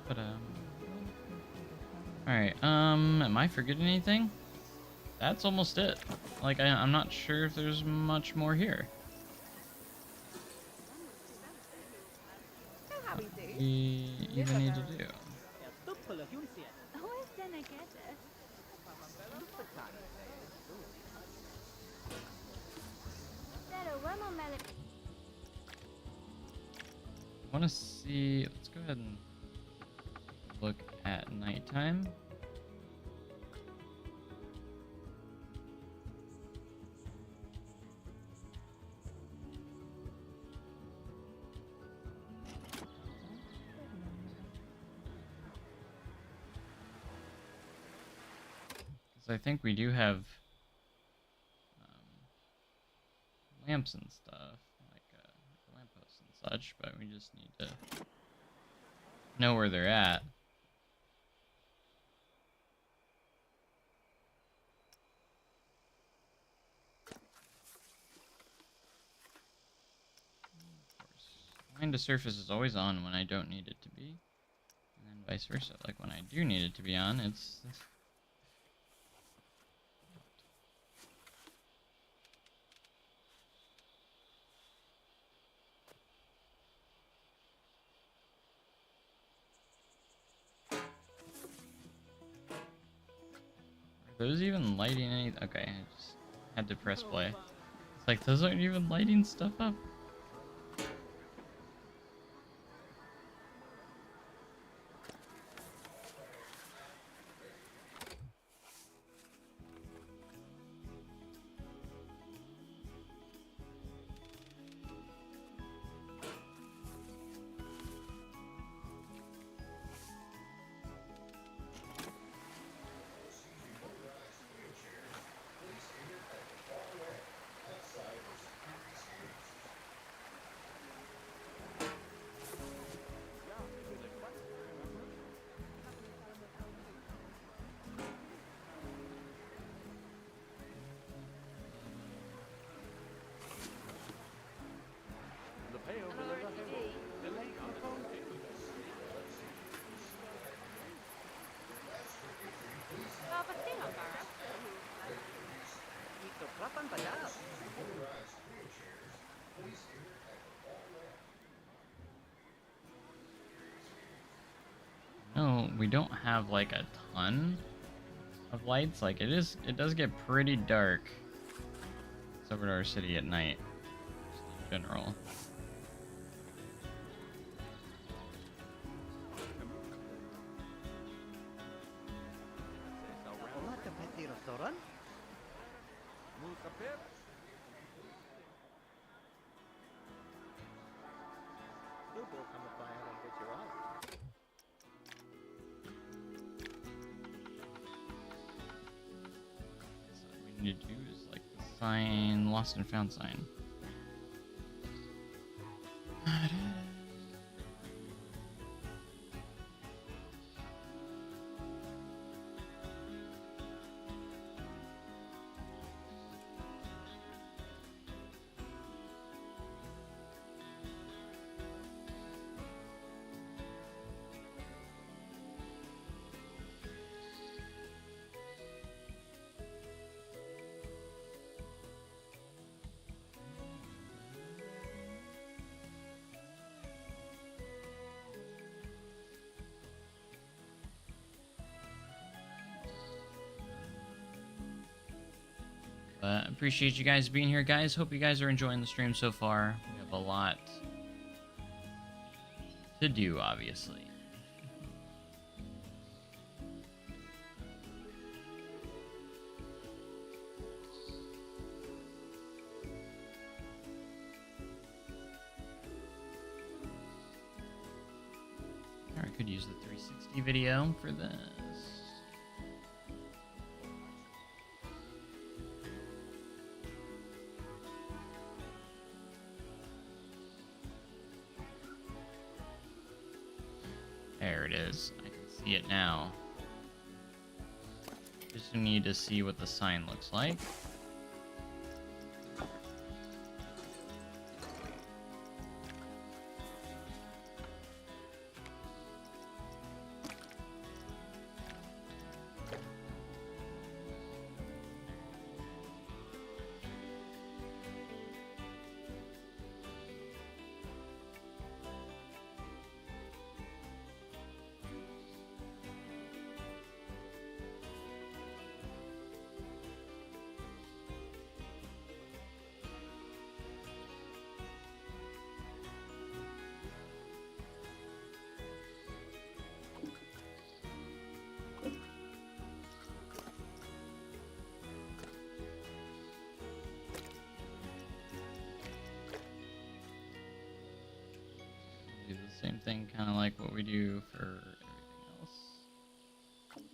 But alright, am I forgetting anything? That's almost it. Like, I'm not sure if there's much more here. We even need to do. I want to see. Let's go ahead and look at nighttime. Because I think we do have lamps and stuff, like lampposts and such, but we just need to know where they're at. Of course, wind to surface is always on when I don't need it to be, and then vice versa. Like when I do need it to be on, it's Are those even lighting any? Okay, I just had to press play. It's like, those aren't even lighting stuff up. No, we don't have like a ton of lights. Like it does get pretty dark. It's over to our city at night, just in general. To do is like the sign, lost and found sign. But appreciate you guys being here, guys. Hope you guys are enjoying the stream so far. We have a lot to do, obviously. I could use the 360 video for this. There it is. I can see it now. Just need to see what the sign looks like. Same thing, kind of like what we do for everything else.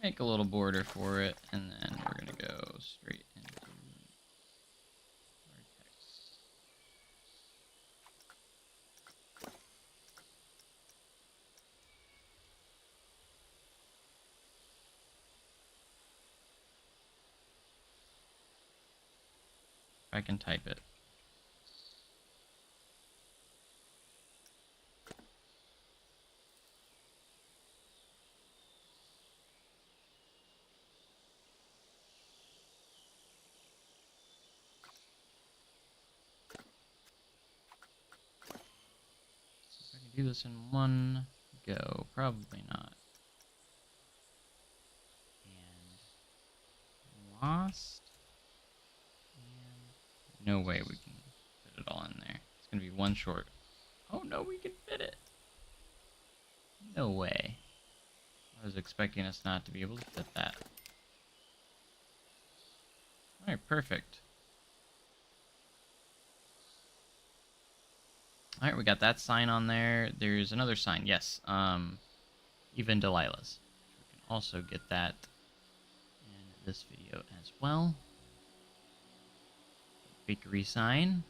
Make a little border for it, and then we're going to go straight into our text. If I can type it. Do this in one go, probably not. And lost. And no way we can fit it all in there. It's gonna be one short. Oh no, we can fit it. No way. I was expecting us not to be able to fit that. Alright, perfect. Alright, we got that sign on there. There's another sign, yes. Even Delilah's. We can also get that in this video as well. Bakery sign.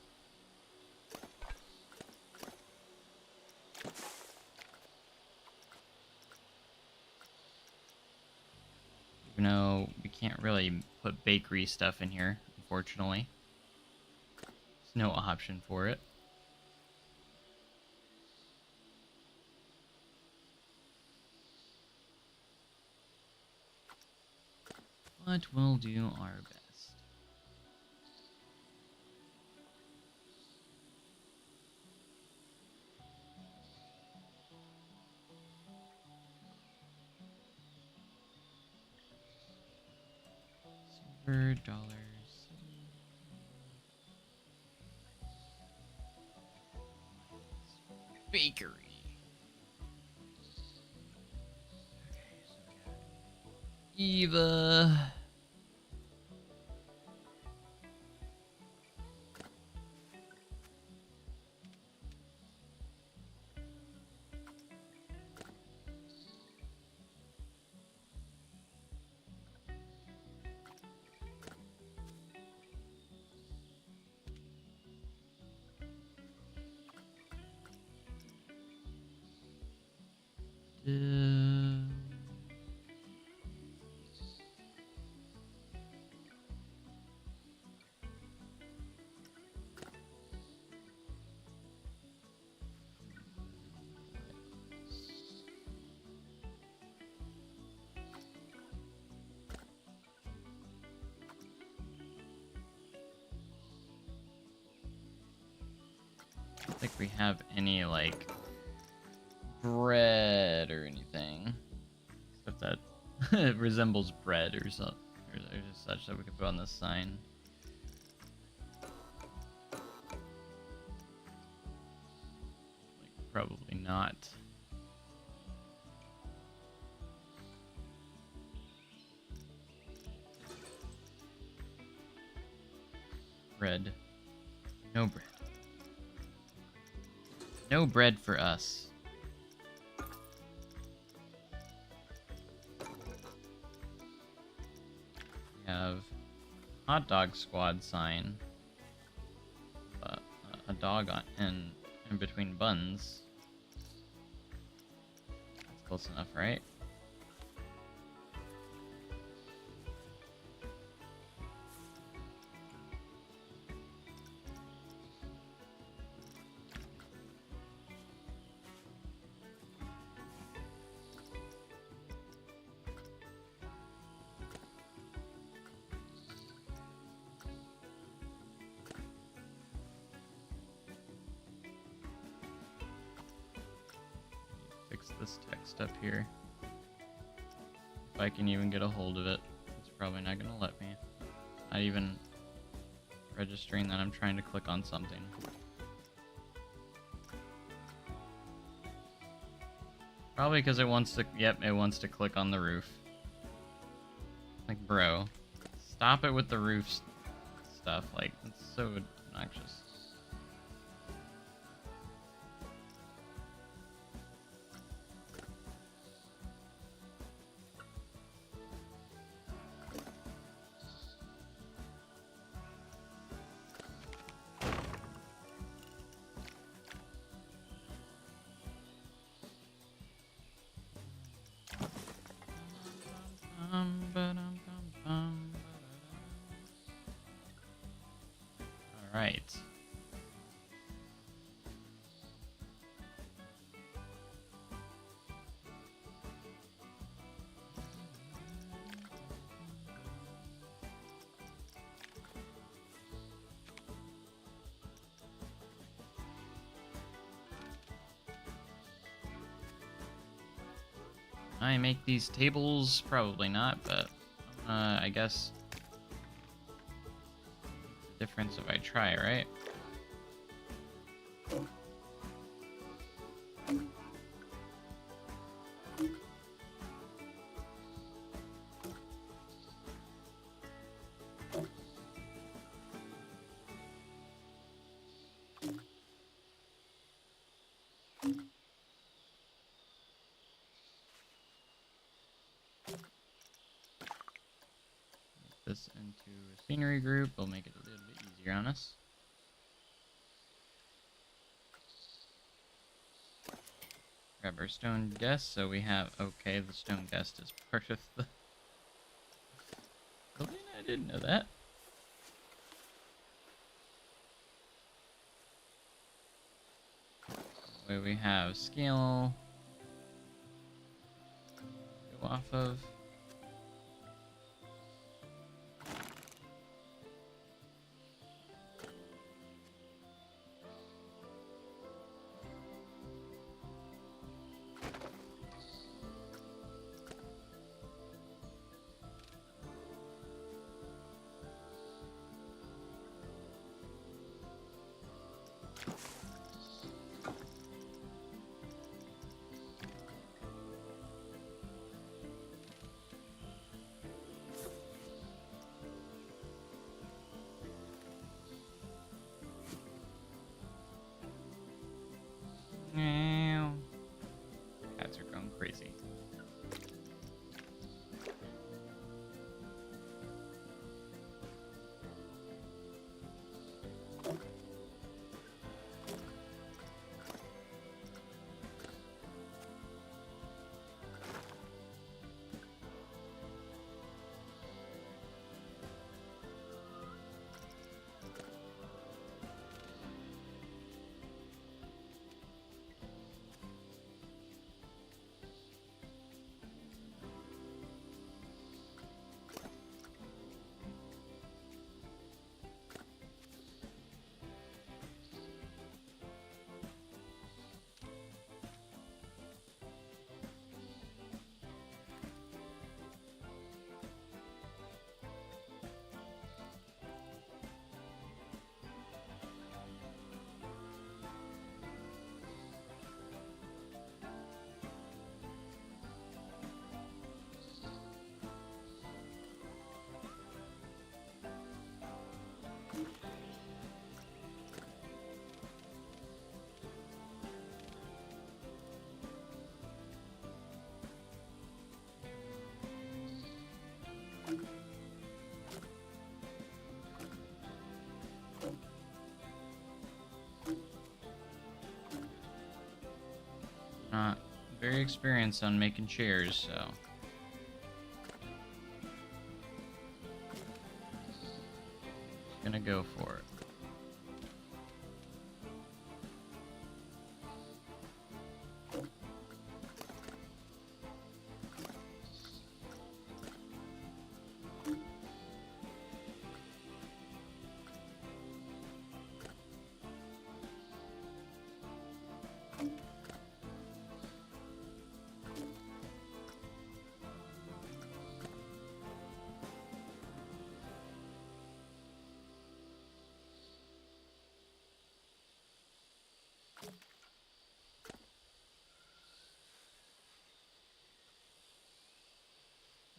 Even though we can't really put bakery stuff in here, unfortunately. There's no option for it. But we'll do our best. Silver dollars. Bakery. Eva. I don't think we have any, like, bread or anything. Except that it resembles bread or something, or such that we could put on this sign. Probably not. Bread. No bread. No bread for us. We have hot dog squad sign. A dog in between buns. That's close enough, right? Fix this text up here. If I can even get a hold of it. It's probably not gonna let me. Not even registering that I'm trying to click on something. Probably because it wants to, yep, it wants to click on the roof. Like, bro, stop it with the roof stuff. Like, it's so obnoxious. Alright. I make these tables? Probably not, but I guess the difference if I try, right? This into a scenery group will make it a little bit easier on us. Grab our stone guest, so we have, okay, the stone guest is part of the... Really? I didn't know that. Where we have scale go off of. Cats are going crazy. Not very experienced on making chairs, so. Just gonna go for it.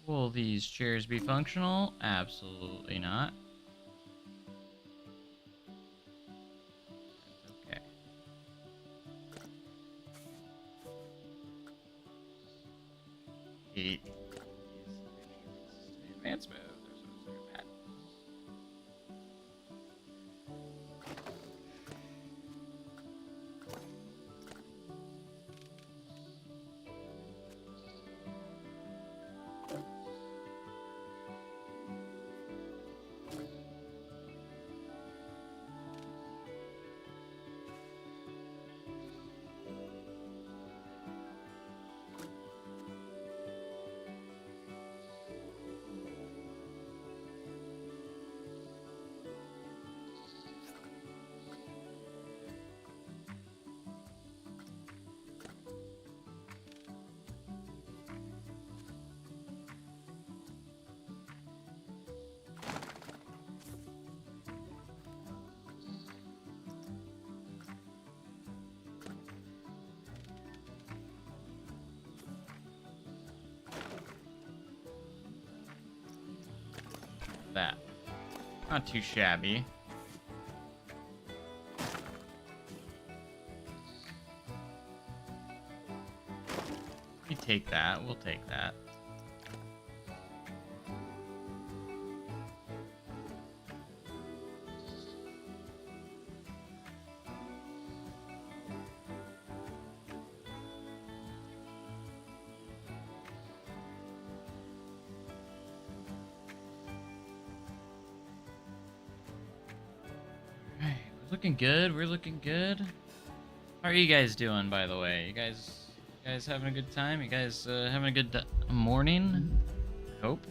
Will these chairs be functional? Absolutely not. That's okay. Hate advanced mode. That. Not too shabby. We take that. We'll take that. Looking good. We're looking good. How are you guys doing, by the way? You guys having a good time? You guys having a good morning? Hope.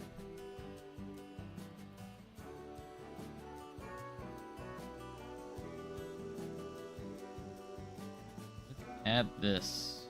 Look at this.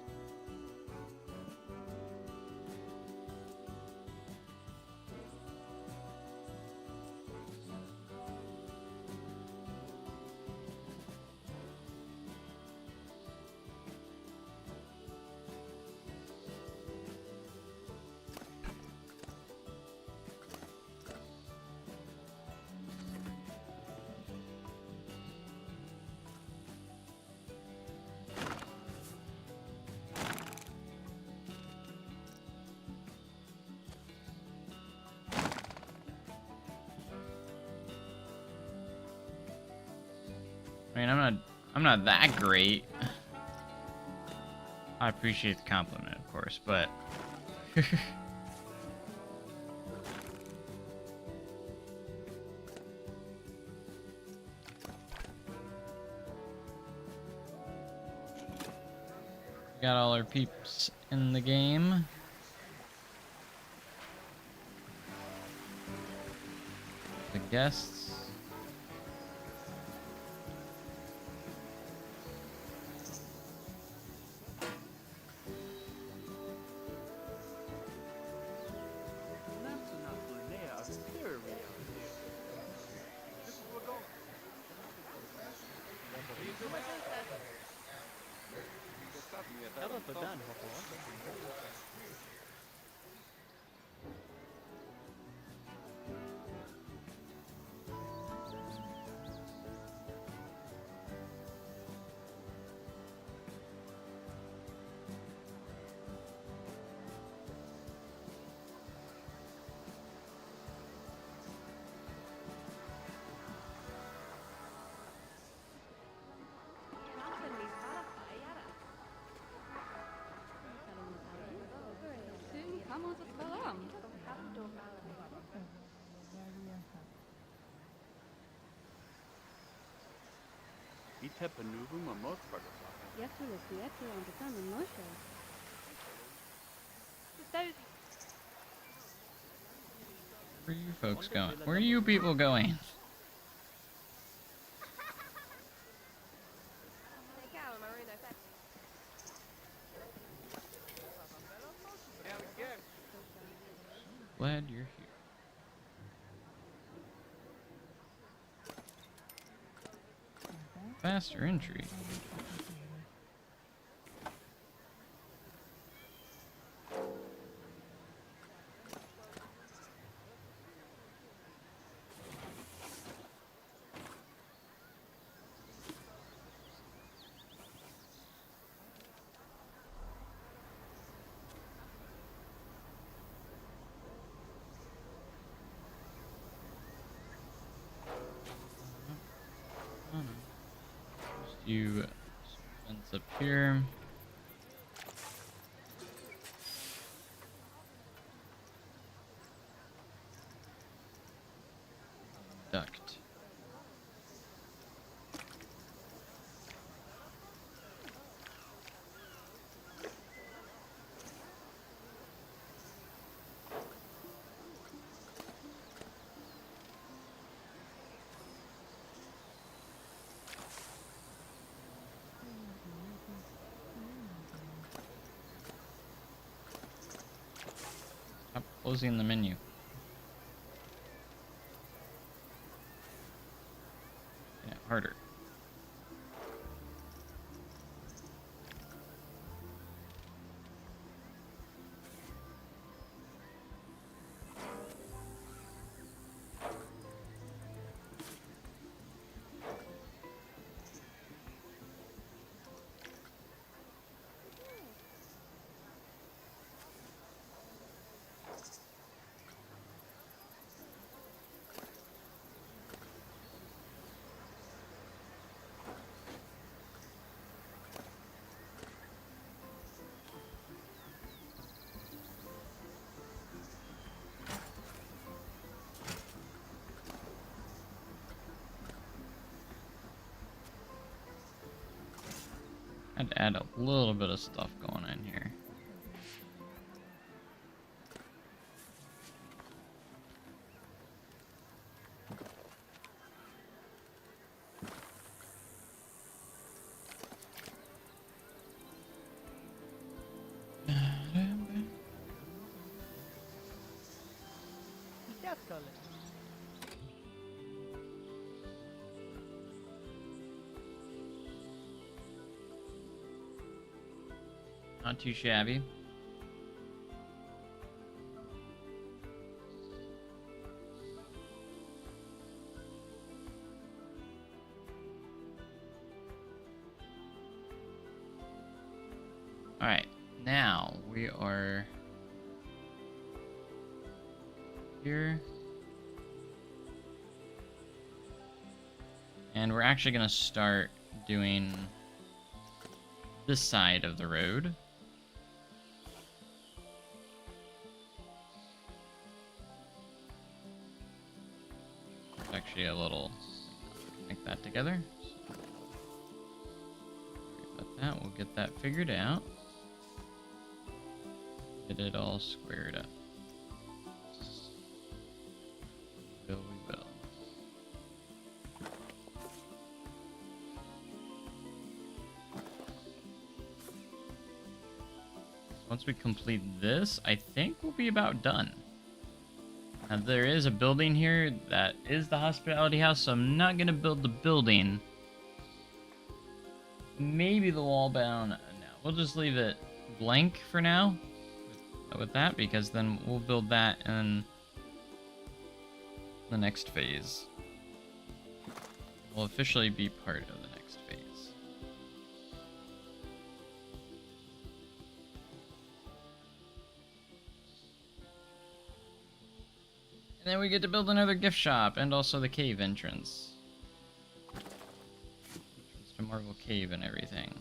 I mean, I'm not that great. I appreciate the compliment, of course, but got all our peeps in the game. The guests. Where are you folks going? Where are you people going? Glad you're here. Faster entry. Just you fence up here. Duct. Stop closing the menu. Yeah, harder. Had to add a little bit of stuff going on here. Not too shabby. Alright, now we are here. And we're actually going to start doing this side of the road. It's actually a little, connect that together. Sorry about that, we'll get that figured out. Get it all squared up. We will. Once we complete this, I think we'll be about done. Now, there is a building here that is the hospitality house, so I'm not going to build the building. Maybe the wall down. No, we'll just leave it blank for now with that, because then we'll build that in the next phase. Will officially be part of the next phase. And then we get to build another gift shop and also the cave entrance. It's a Marvel cave and everything.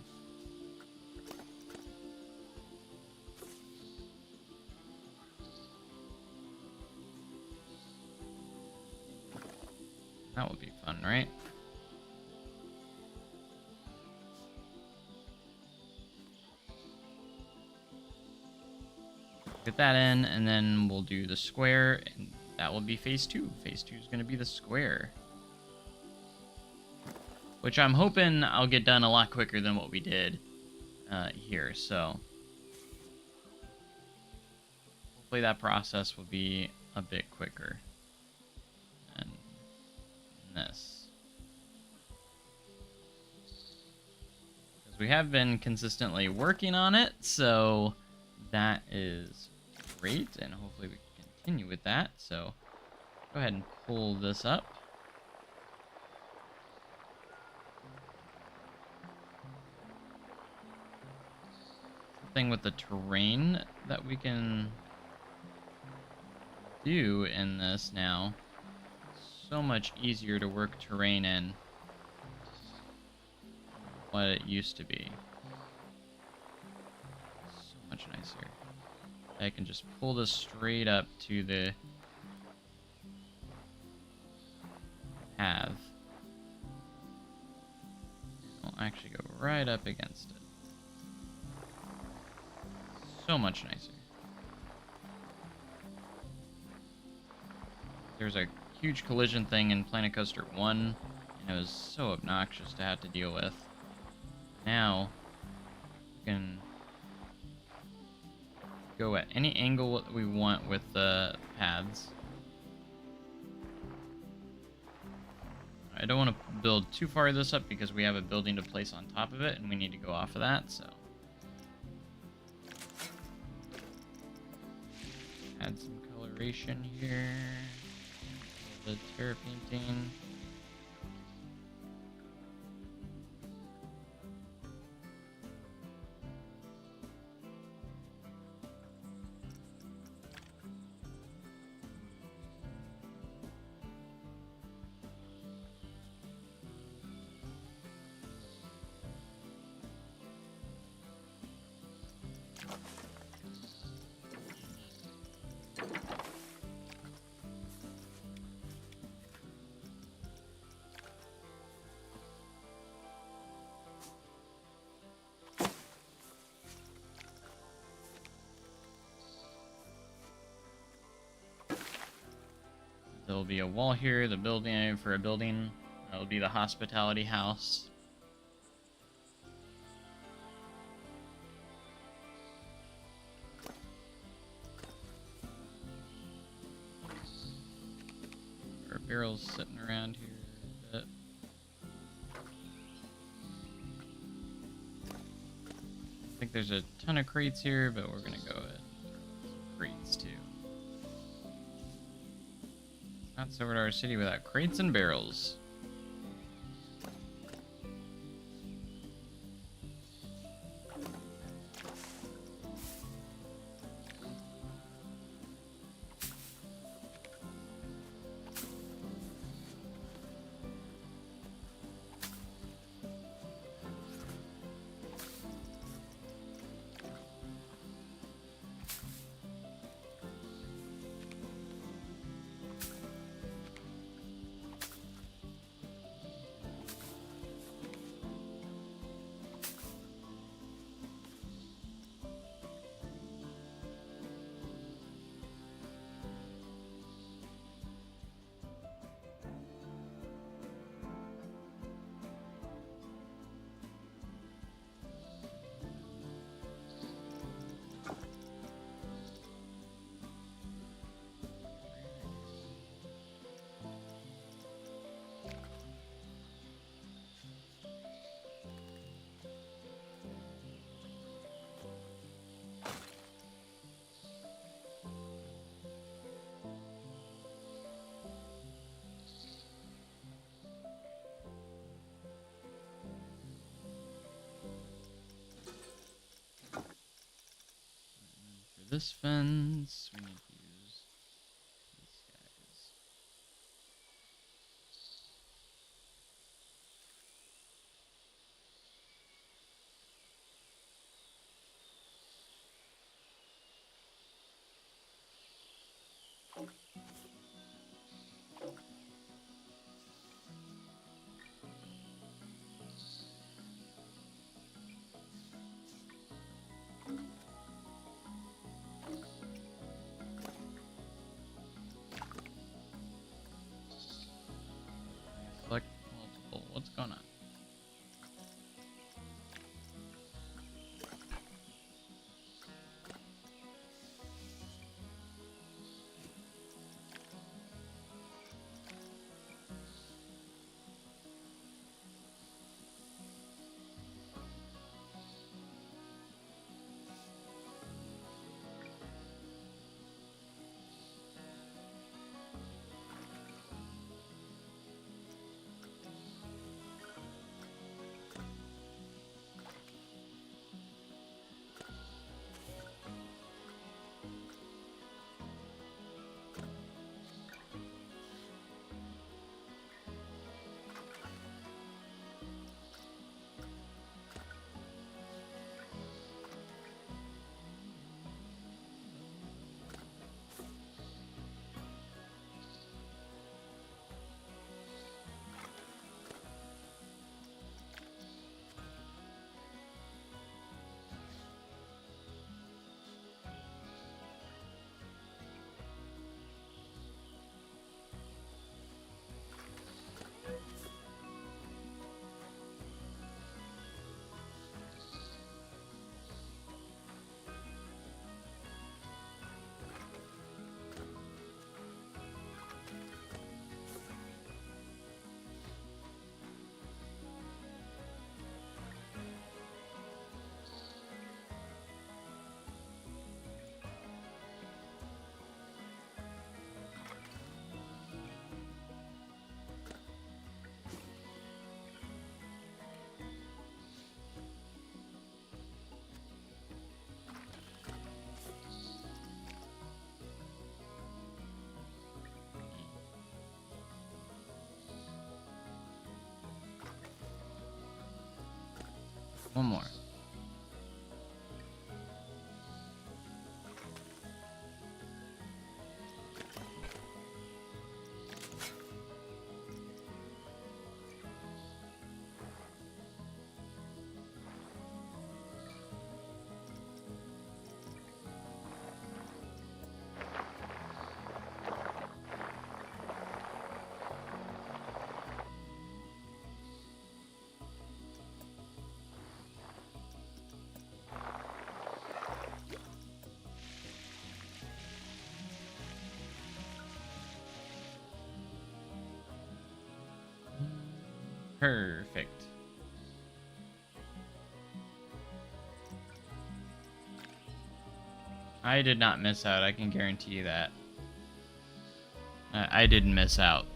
That would be fun, right? Get that in, and then we'll do the square, and that will be phase 2. Phase 2 is going to be the square. Which I'm hoping I'll get done a lot quicker than what we did here, so hopefully that process will be a bit quicker than this. Because we have been consistently working on it, so that is great, and hopefully we can continue with that. So go ahead and pull this up. Thing with the terrain that we can do in this now. So much easier to work terrain in what it used to be. So much nicer. I can just pull this straight up to the path. I'll actually go right up against it. So much nicer. There's a huge collision thing in Planet Coaster 1, and it was so obnoxious to have to deal with. Now, we can go at any angle we want with the paths. I don't want to build too far this up because we have a building to place on top of it, and we need to go off of that, so. Add some coloration here. The terra painting. There'll be a wall here, the building for a building. That'll be the hospitality house. There are barrels sitting around here a bit. I think there's a ton of crates here, but we're gonna go ahead and throw some crates too. Not Silver Dollar City without crates and barrels. This fence, we need to use these guys. going on? One more. Perfect. I did not miss out, I can guarantee you that. I didn't miss out.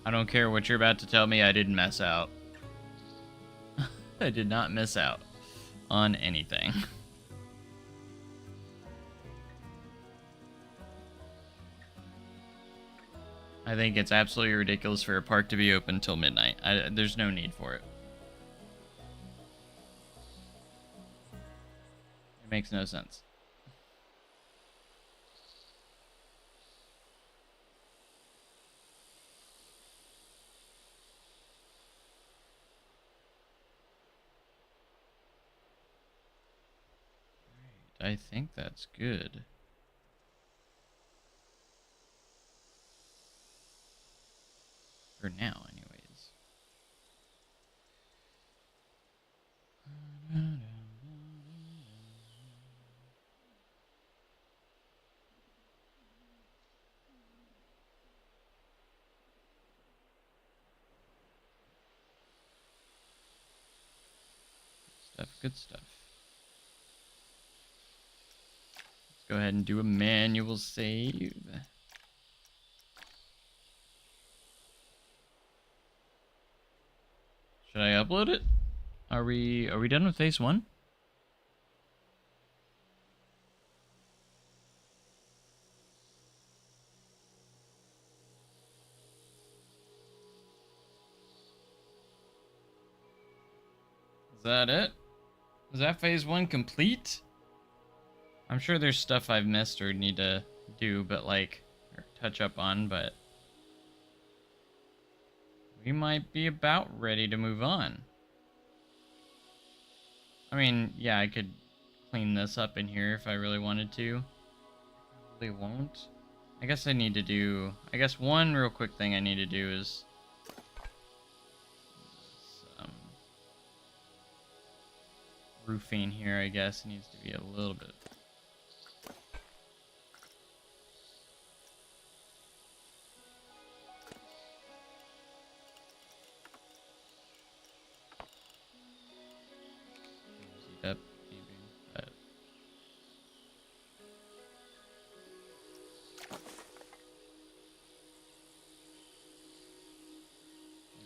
I don't care what you're about to tell me, I didn't miss out. I did not miss out on anything. I think it's absolutely ridiculous for a park to be open till midnight. There's no need for it. It makes no sense. Alright, I think that's good. For now, anyways. Good stuff. Let's go ahead and do a manual save. Should I upload it? Are we done with phase 1? Is that it? Is that phase 1 complete? I'm sure there's stuff I've missed or need to do, but like, or touch up on, but we might be about ready to move on. I mean, yeah, I could clean this up in here if I really wanted to. Probably won't. I guess I need to do, I guess one real quick thing I need to do is roofing here, I guess. It needs to be a little bit. Up, maybe, but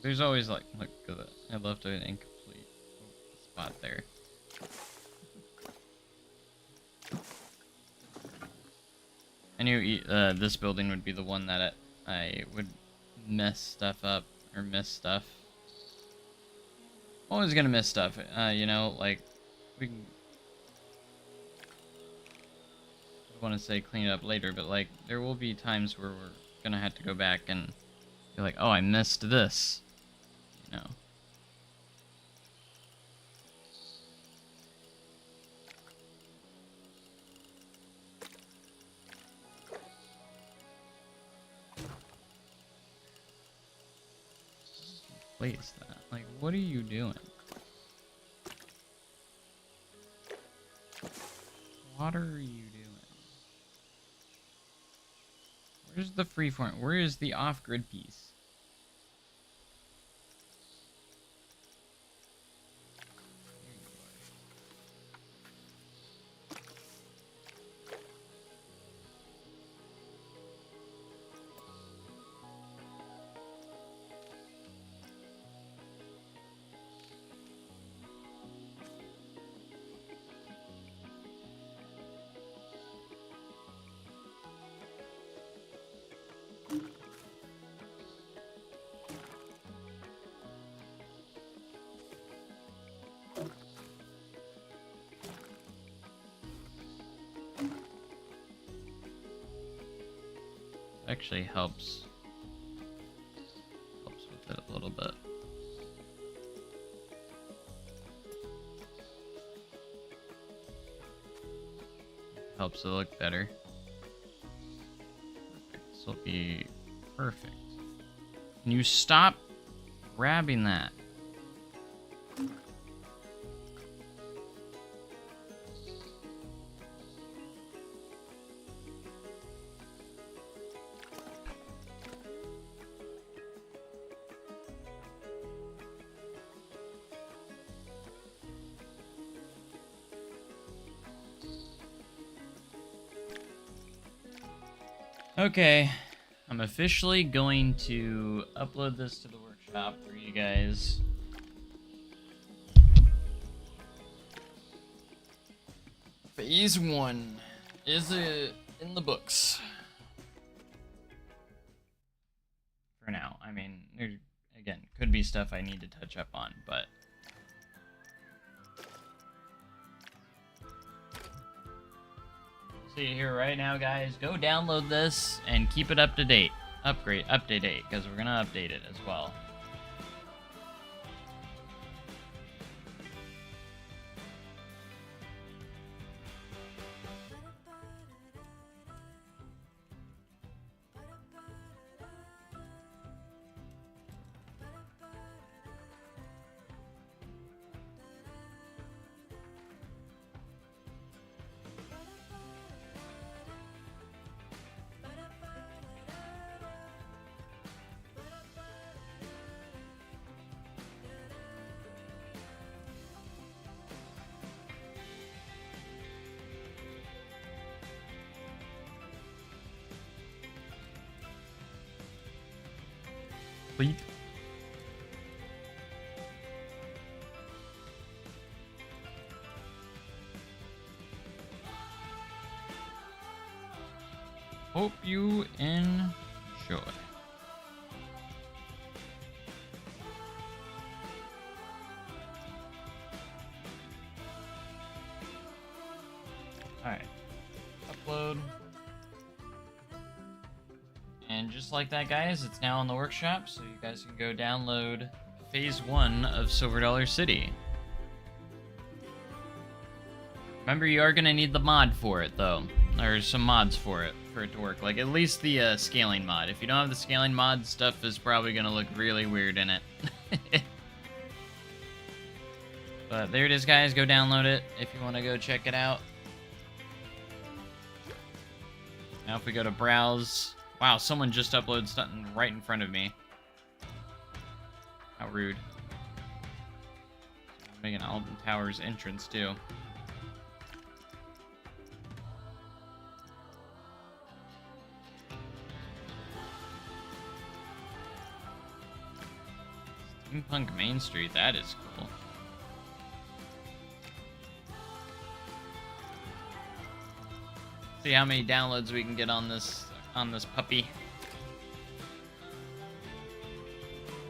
there's always like, look at that. I left an incomplete spot there. I knew this building would be the one that I would mess stuff up or miss stuff. Always gonna miss stuff, you know, like we can, I want to say clean it up later, but like there will be times where we're gonna have to go back and be like, oh, I missed this, you know. Place that. Like, what are you doing? What are you doing? Where's the freeform? Where is the off-grid piece? Actually helps with it a little bit. Helps it look better. This will be perfect. Can you stop grabbing that? Okay, I'm officially going to upload this to the workshop for you guys. Phase 1 is in the books. For now. I mean, there, again, could be stuff I need to touch up on, but... See here right now, guys, go download this and keep it up to date. Update date, because we're gonna update it as well. Complete. Hope you enjoy. Alright. Upload. And just like that, guys, it's now in the workshop, so you guys can go download Phase 1 of Silver Dollar City. Remember, you are going to need the mod for it, though. Or some mods for it to work. Like, at least the scaling mod. If you don't have the scaling mod, stuff is probably going to look really weird in it. But But there it is, guys. Go download it if you want to go check it out. Now if we go to browse... Wow, someone just uploaded something right in front of me. How rude. I'm making Alton Towers entrance, too. Steampunk Main Street, that is cool. See how many downloads we can get on this puppy.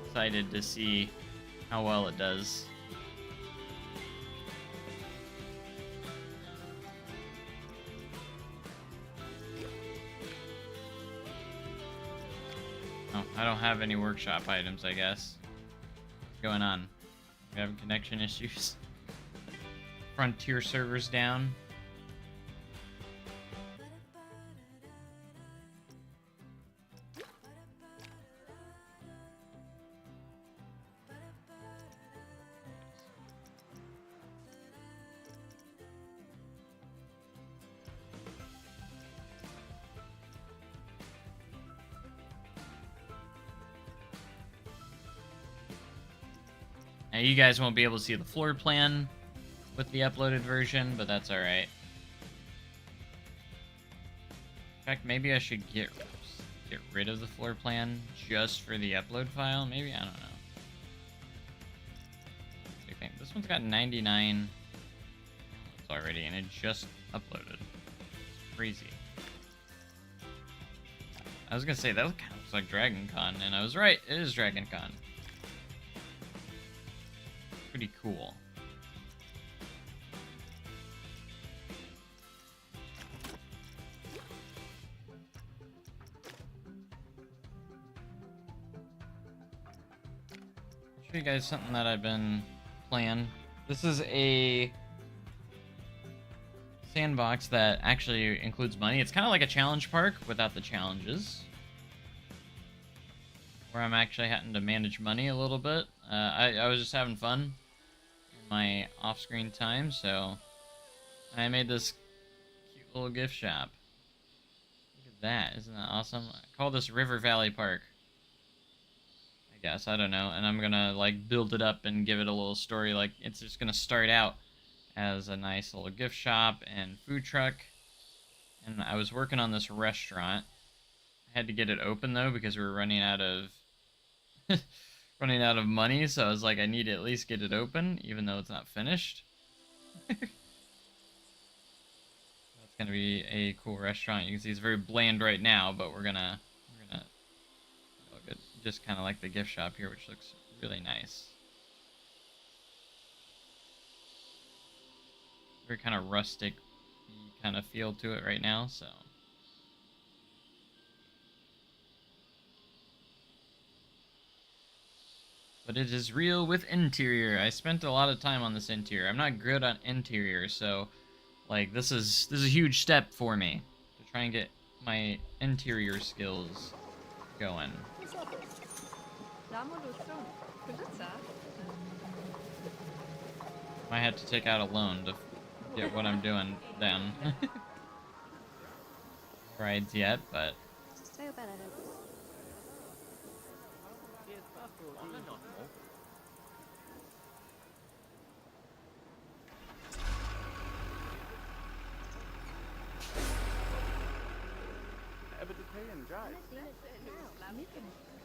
Excited to see how well it does. Oh, I don't have any workshop items, I guess. What's going on? We having connection issues. Frontier servers down. Now, you guys won't be able to see the floor plan with the uploaded version, but that's alright. In fact, maybe I should get rid of the floor plan just for the upload file. Maybe, I don't know. What do you think? This one's got 99 already, and it just uploaded. It's crazy. I was gonna say, that kind of looks like Dragon Con, and I was right, it is Dragon Con. Pretty cool. Show you guys something that I've been playing. This is a Sandbox that actually includes money. It's kind of like a challenge park without the challenges, where I'm actually having to manage money a little bit. I was just having fun in my off-screen time, so I made this cute little gift shop. Look at that, isn't that awesome? I call this River Valley Park, I guess, I don't know, and I'm gonna like build it up and give it a little story. Like, it's just gonna start out as a nice little gift shop and food truck, and I was working on this restaurant. I had to get it open though because we were running out of running out of money, so I was like, I need to at least get it open, even though it's not finished. That's gonna be a cool restaurant. You can see it's very bland right now, but we're gonna look at just kind of like the gift shop here, which looks really nice. Very kind of rustic kind of feel to it right now, so. But it is real with interior. I spent a lot of time on this interior. I'm not good on interior, so like this is a huge step for me to try and get my interior skills going. Might have to take out a loan to get what I'm doing done. Rides yet, but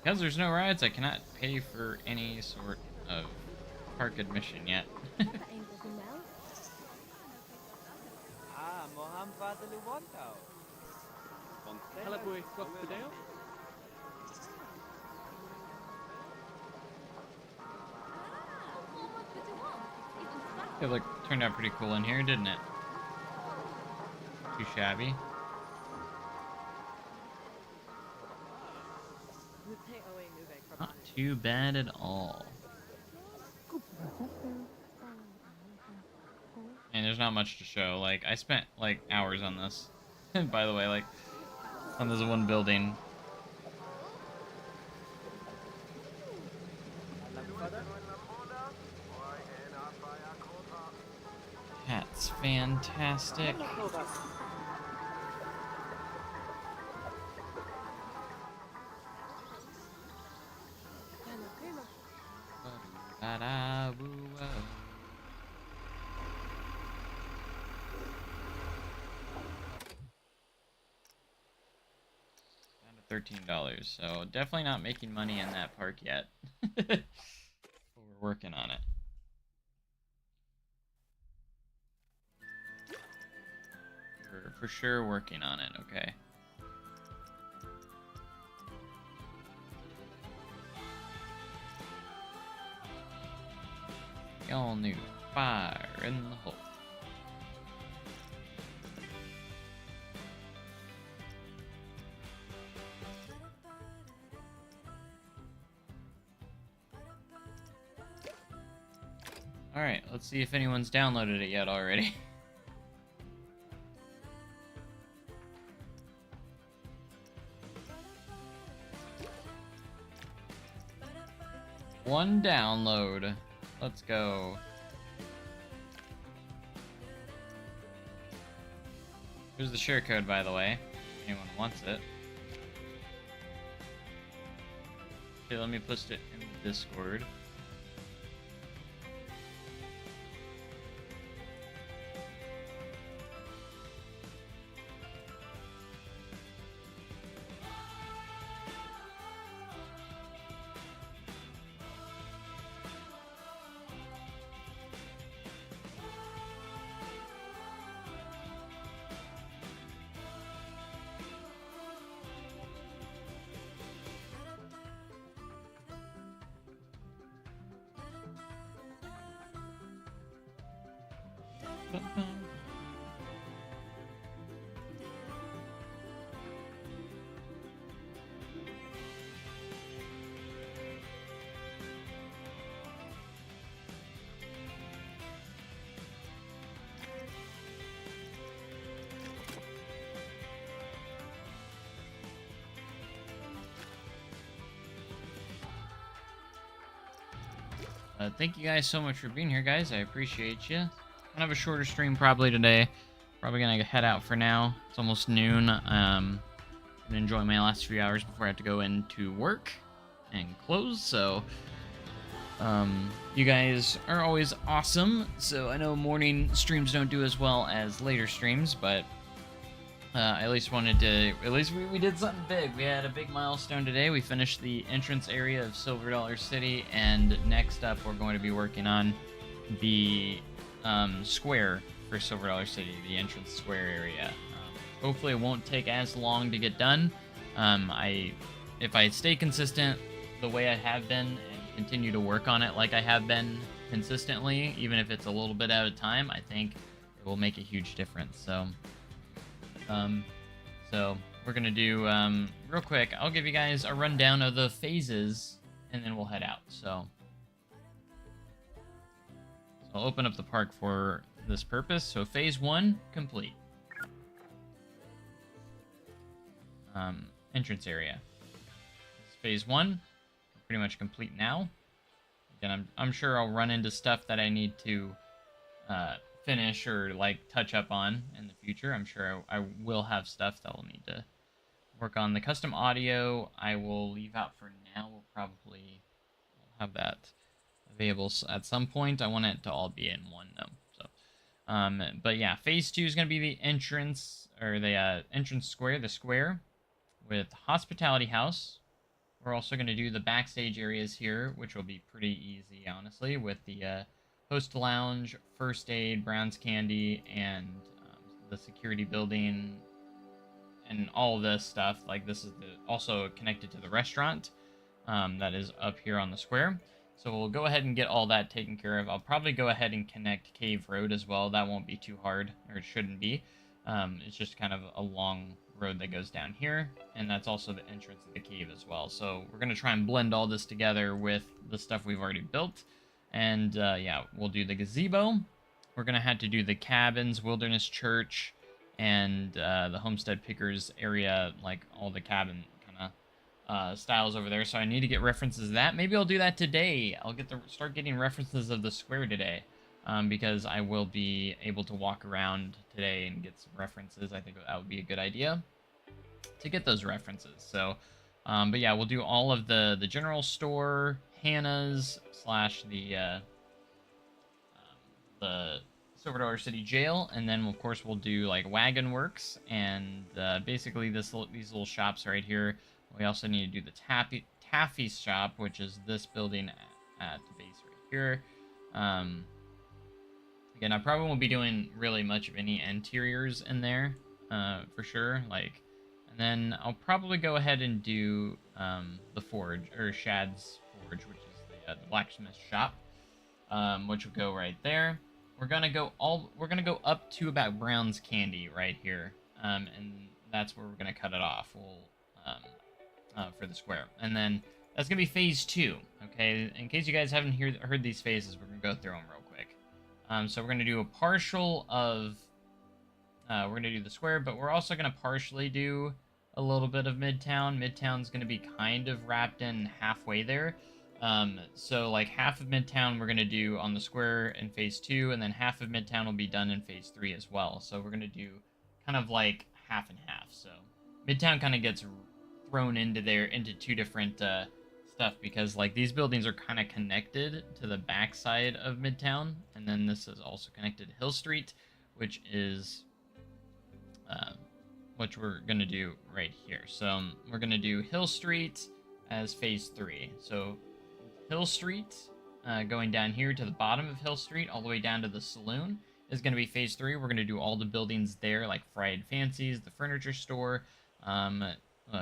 because there's no rides, I cannot pay for any sort of park admission yet. It turned out pretty cool in here, didn't it? Too shabby. Not too bad at all. And there's not much to show. Like, I spent like hours on this. By the way, like on this one building. That's fantastic. $13, so definitely not making money in that park yet. But we're working on it. We're for sure working on it, okay? The all new fire in the hole. Alright, let's see if anyone's downloaded it yet already. One download. Let's go. Here's the share code, by the way, if anyone wants it. Okay, let me post it in the Discord. Thank you guys so much for being here, guys. I appreciate you. Kind of a shorter stream probably today. Probably gonna head out for now. It's almost noon. Gonna enjoy my last few hours before I have to go into work and close. So, you guys are always awesome. So I know morning streams don't do as well as later streams, but I at least wanted to. At least we did something big. We had a big milestone today. We finished the entrance area of Silver Dollar City, and next up we're going to be working on the square for Silver Dollar City, the entrance square area. Hopefully it won't take as long to get done. If I stay consistent the way I have been and continue to work on it like I have been consistently, even if it's a little bit at a time, I think it will make a huge difference. So we're gonna do real quick. I'll give you guys a rundown of the phases, and then we'll head out. So I'll open up the park for this purpose. So phase 1 complete. Entrance area. This is phase 1, pretty much complete now. Again, I'm sure I'll run into stuff that I need to finish or like touch up on in the future. I'm sure I will have stuff that I'll need to work on. The custom audio I will leave out for now. We'll probably have that available at some point. I want it to all be in one though. So, but yeah, phase 2 is going to be the entrance or the entrance square, the square with hospitality house. We're also going to do the backstage areas here, which will be pretty easy, honestly, with the host lounge, first aid, Brown's Candy, and the security building, and all this stuff. Like this is also connected to the restaurant that is up here on the square. So we'll go ahead and get all that taken care of. I'll probably go ahead and connect Cave Road as well. That won't be too hard, or it shouldn't be. It's just kind of a long road that goes down here, and that's also the entrance of the cave as well. So we're going to try and blend all this together with the stuff we've already built. And yeah, we'll do the gazebo. We're going to have to do the cabins, Wilderness Church, and the Homestead Pickers area, like all the cabin kind of styles over there. So I need to get references of that. Maybe I'll do that today. I'll start getting references of the square today. because I will be able to walk around today and get some references. I think that would be a good idea to get those references. So, but yeah, we'll do all of the general store, Hannah's slash the Silver Dollar City Jail, and then of course we'll do like Wagon Works and basically these little shops right here. We also need to do the Taffy shop, which is this building at the base right here. Again, I probably won't be doing really much of any interiors in there, for sure. Like, and then I'll probably go ahead and do the forge, or Shad's Forge, which is the blacksmith shop, which will go right there. We're gonna go up to about Brown's Candy right here, and that's where we're gonna cut it off. We'll for the square, and then that's gonna be phase 2. Okay, in case you guys haven't heard these phases, we're gonna go through them real quick. So we're gonna do a partial of. We're gonna do the square, but we're also gonna partially do a little bit of Midtown. Midtown's gonna be kind of wrapped in halfway there. So like half of Midtown we're gonna do on the square in phase 2, and then half of Midtown will be done in phase 3 as well. So we're gonna do kind of like half and half. So Midtown kind of gets thrown into two different stuff, because like these buildings are kind of connected to the backside of Midtown, and then this is also connected to Hill Street, which is which we're gonna do right here. So we're gonna do Hill Street as phase 3. So Hill Street, going down here to the bottom of Hill Street, all the way down to the saloon, is going to be phase 3. We're going to do all the buildings there, like Fried Fancies, the furniture store,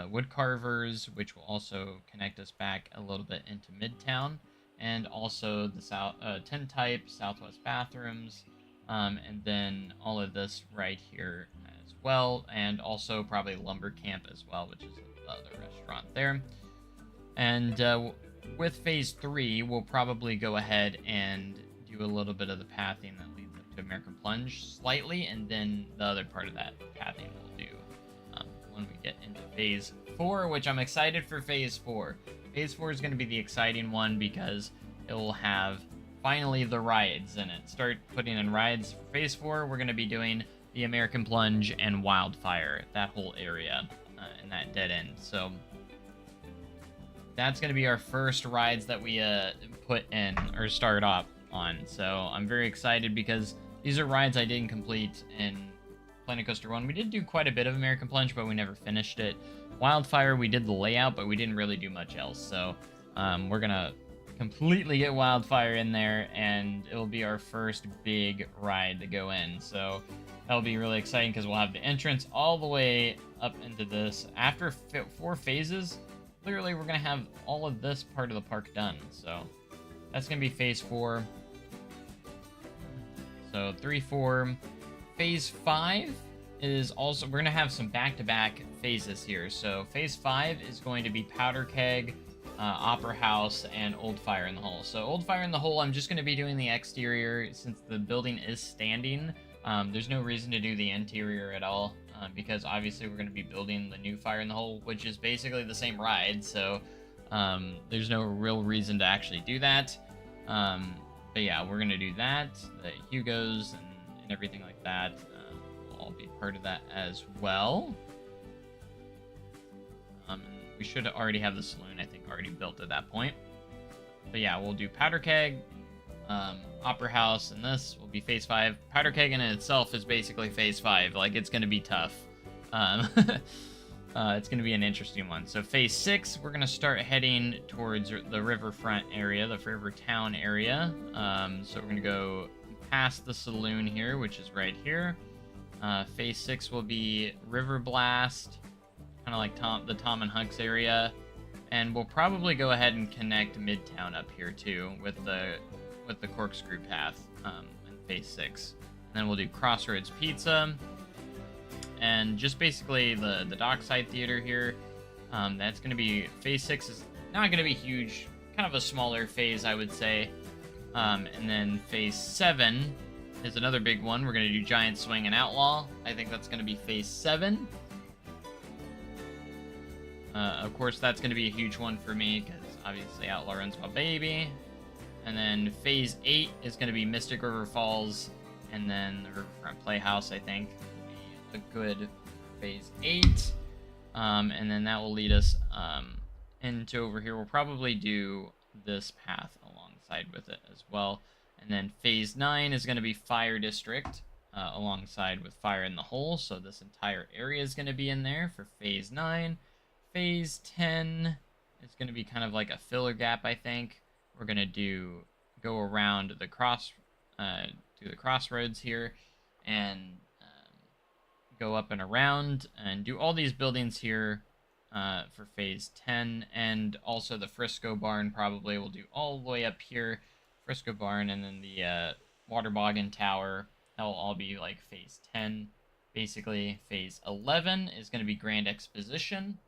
wood carvers, which will also connect us back a little bit into Midtown, and also the tent type, Southwest bathrooms, and then all of this right here as well, and also probably Lumber Camp as well, which is the other restaurant there. And with phase 3, we'll probably go ahead and do a little bit of the pathing that leads up to American Plunge slightly, and then the other part of that pathing we'll do when we get into phase 4, which I'm excited for phase 4. Phase 4 is going to be the exciting one because it will have finally the rides in it. Start putting in rides for phase 4. We're going to be doing the American Plunge and Wildfire, that whole area, and that dead end. So that's going to be our first rides that we put in or start off on. So I'm very excited because these are rides I didn't complete in Planet Coaster 1. We did do quite a bit of American Plunge, but we never finished it. Wildfire, we did the layout, but we didn't really do much else. So we're going to completely get Wildfire in there, and it'll be our first big ride to go in. So that'll be really exciting because we'll have the entrance all the way up into this. After 4 phases, clearly we're going to have all of this part of the park done. So that's going to be phase 4. So 3, 4. Phase 5 is also, we're going to have some back-to-back phases here. So phase 5 is going to be Powder Keg, Opera House, and Old Fire in the Hole. So Old Fire in the Hole, I'm just going to be doing the exterior since the building is standing. There's no reason to do the interior at all, because obviously we're going to be building the new Fire in the Hole, which is basically the same ride. So there's no real reason to actually do that. But yeah, we're going to do that. The Hugo's and everything like that will all be part of that as well. We should already have the saloon, I think, already built at that point. But yeah, we'll do Powder Keg, Opera House, and this will be phase 5. Powder Keg in itself is basically phase 5. Like, it's going to be tough. It's going to be an interesting one. So phase 6, we're going to start heading towards the riverfront area, the river town area. So we're going to go past the saloon here, which is right here. Phase 6 will be River Blast, kind of like the Tom and Hunks area, and we'll probably go ahead and connect Midtown up here too with the corkscrew path in phase 6. And then we'll do Crossroads Pizza, and just basically the Dockside Theater here. That's going to be phase 6 is not going to be huge, kind of a smaller phase, I would say. And then phase 7 is another big one. We're going to do Giant Swing and Outlaw. I think that's going to be phase 7. Of course, that's going to be a huge one for me because obviously Outlaw runs my baby. And then phase 8 is going to be Mystic River Falls, and then the Riverfront Playhouse, I think, will be a good phase 8. And then that will lead us into over here. We'll probably do this path alongside with it as well. And then phase 9 is going to be Fire District alongside with Fire in the Hole. So this entire area is going to be in there for phase 9. Phase 10 is going to be kind of like a filler gap, I think. We're going to go around the to the crossroads here and go up and around and do all these buildings here for phase 10, and also the Frisco Barn probably will do all the way up here. Frisco Barn, and then the Water Boggin Tower, that will all be like phase 10. Basically, phase 11 is going to be Grand Exposition.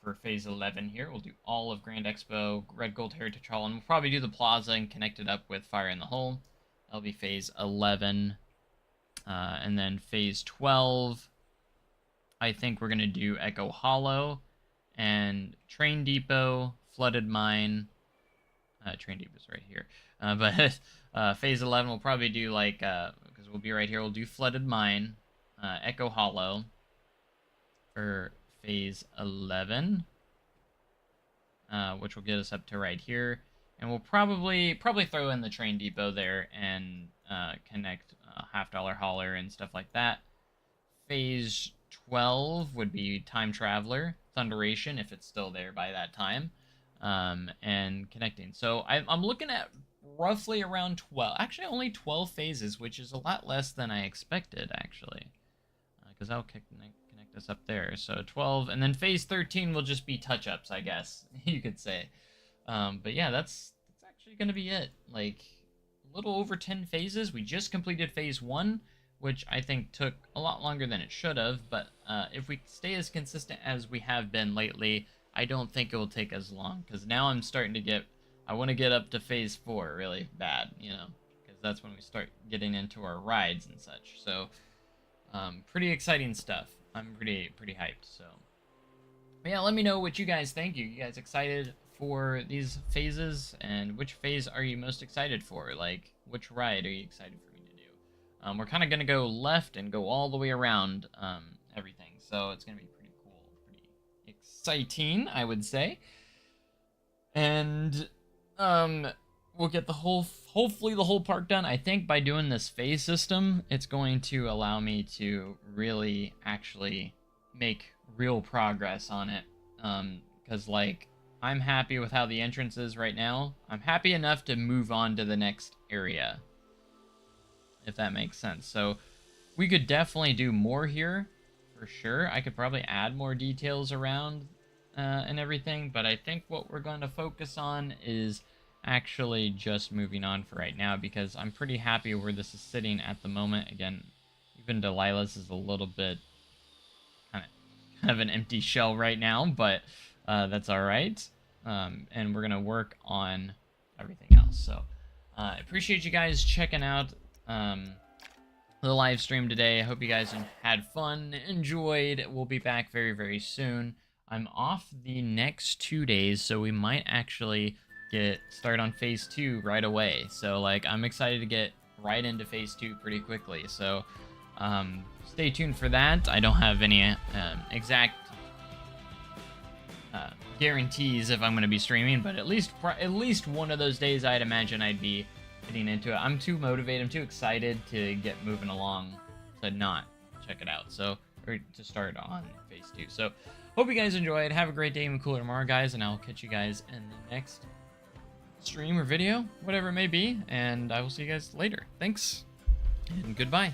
For phase 11 here, we'll do all of Grand Expo, Red Gold Heritage Hall, and we'll probably do the plaza and connect it up with Fire in the Hole. That'll be phase 11. And then phase 12, I think we're going to do Echo Hollow and Train Depot, Flooded Mine. Train Depot's right here. But phase 11 we'll probably do like, because we'll be right here, we'll do Flooded Mine, Echo Hollow for phase 11, which will get us up to right here. And we'll probably throw in the Train Depot there and connect $50 hauler and stuff like that. Phase 12 would be Time Traveler, Thunderation, if it's still there by that time, and connecting. So I'm looking at roughly around 12, actually only 12 phases, which is a lot less than I expected, actually, because that'll connect us up there. So 12, and then phase 13 will just be touch-ups, I guess, you could say. But yeah, that's actually going to be it. Like, a little over 10 phases. We just completed phase 1, which I think took a lot longer than it should have, but if we stay as consistent as we have been lately, I don't think it will take as long, because now I'm starting to I want to get up to phase 4 really bad, you know, because that's when we start getting into our rides and such. So, pretty exciting stuff. I'm pretty hyped, so. But yeah, let me know what you guys think. You guys excited for these phases, and which phase are you most excited for? Like, which ride are you excited for me to do? We're kind of going to go left and go all the way around everything, so it's going to be pretty cool, pretty exciting, I would say. And we'll get hopefully the whole park done. I think by doing this phase system, it's going to allow me to really actually make real progress on it. Because, like, I'm happy with how the entrance is right now. I'm happy enough to move on to the next area, if that makes sense. So we could definitely do more here, for sure. I could probably add more details around and everything, but I think what we're going to focus on is actually just moving on for right now, because I'm pretty happy where this is sitting at the moment. Again, even Delilah's is a little bit kind of an empty shell right now, but that's all right. And we're gonna work on everything else. So I appreciate you guys checking out the live stream today. I hope you guys had fun, enjoyed. We'll be back very, very soon. I'm off the next 2 days, so we might actually start on phase 2 right away. So, like, I'm excited to get right into phase 2 pretty quickly. So stay tuned for that. I don't have any exact guarantees if I'm going to be streaming, but at least one of those days I'd imagine I'd be getting into it. I'm too motivated, I'm too excited to get moving along to not check it out. So, or to start on phase 2. So hope you guys enjoyed. Have a great day and cooler tomorrow, guys, and I'll catch you guys in the next stream or video, whatever it may be, and I will see you guys later. Thanks, and goodbye.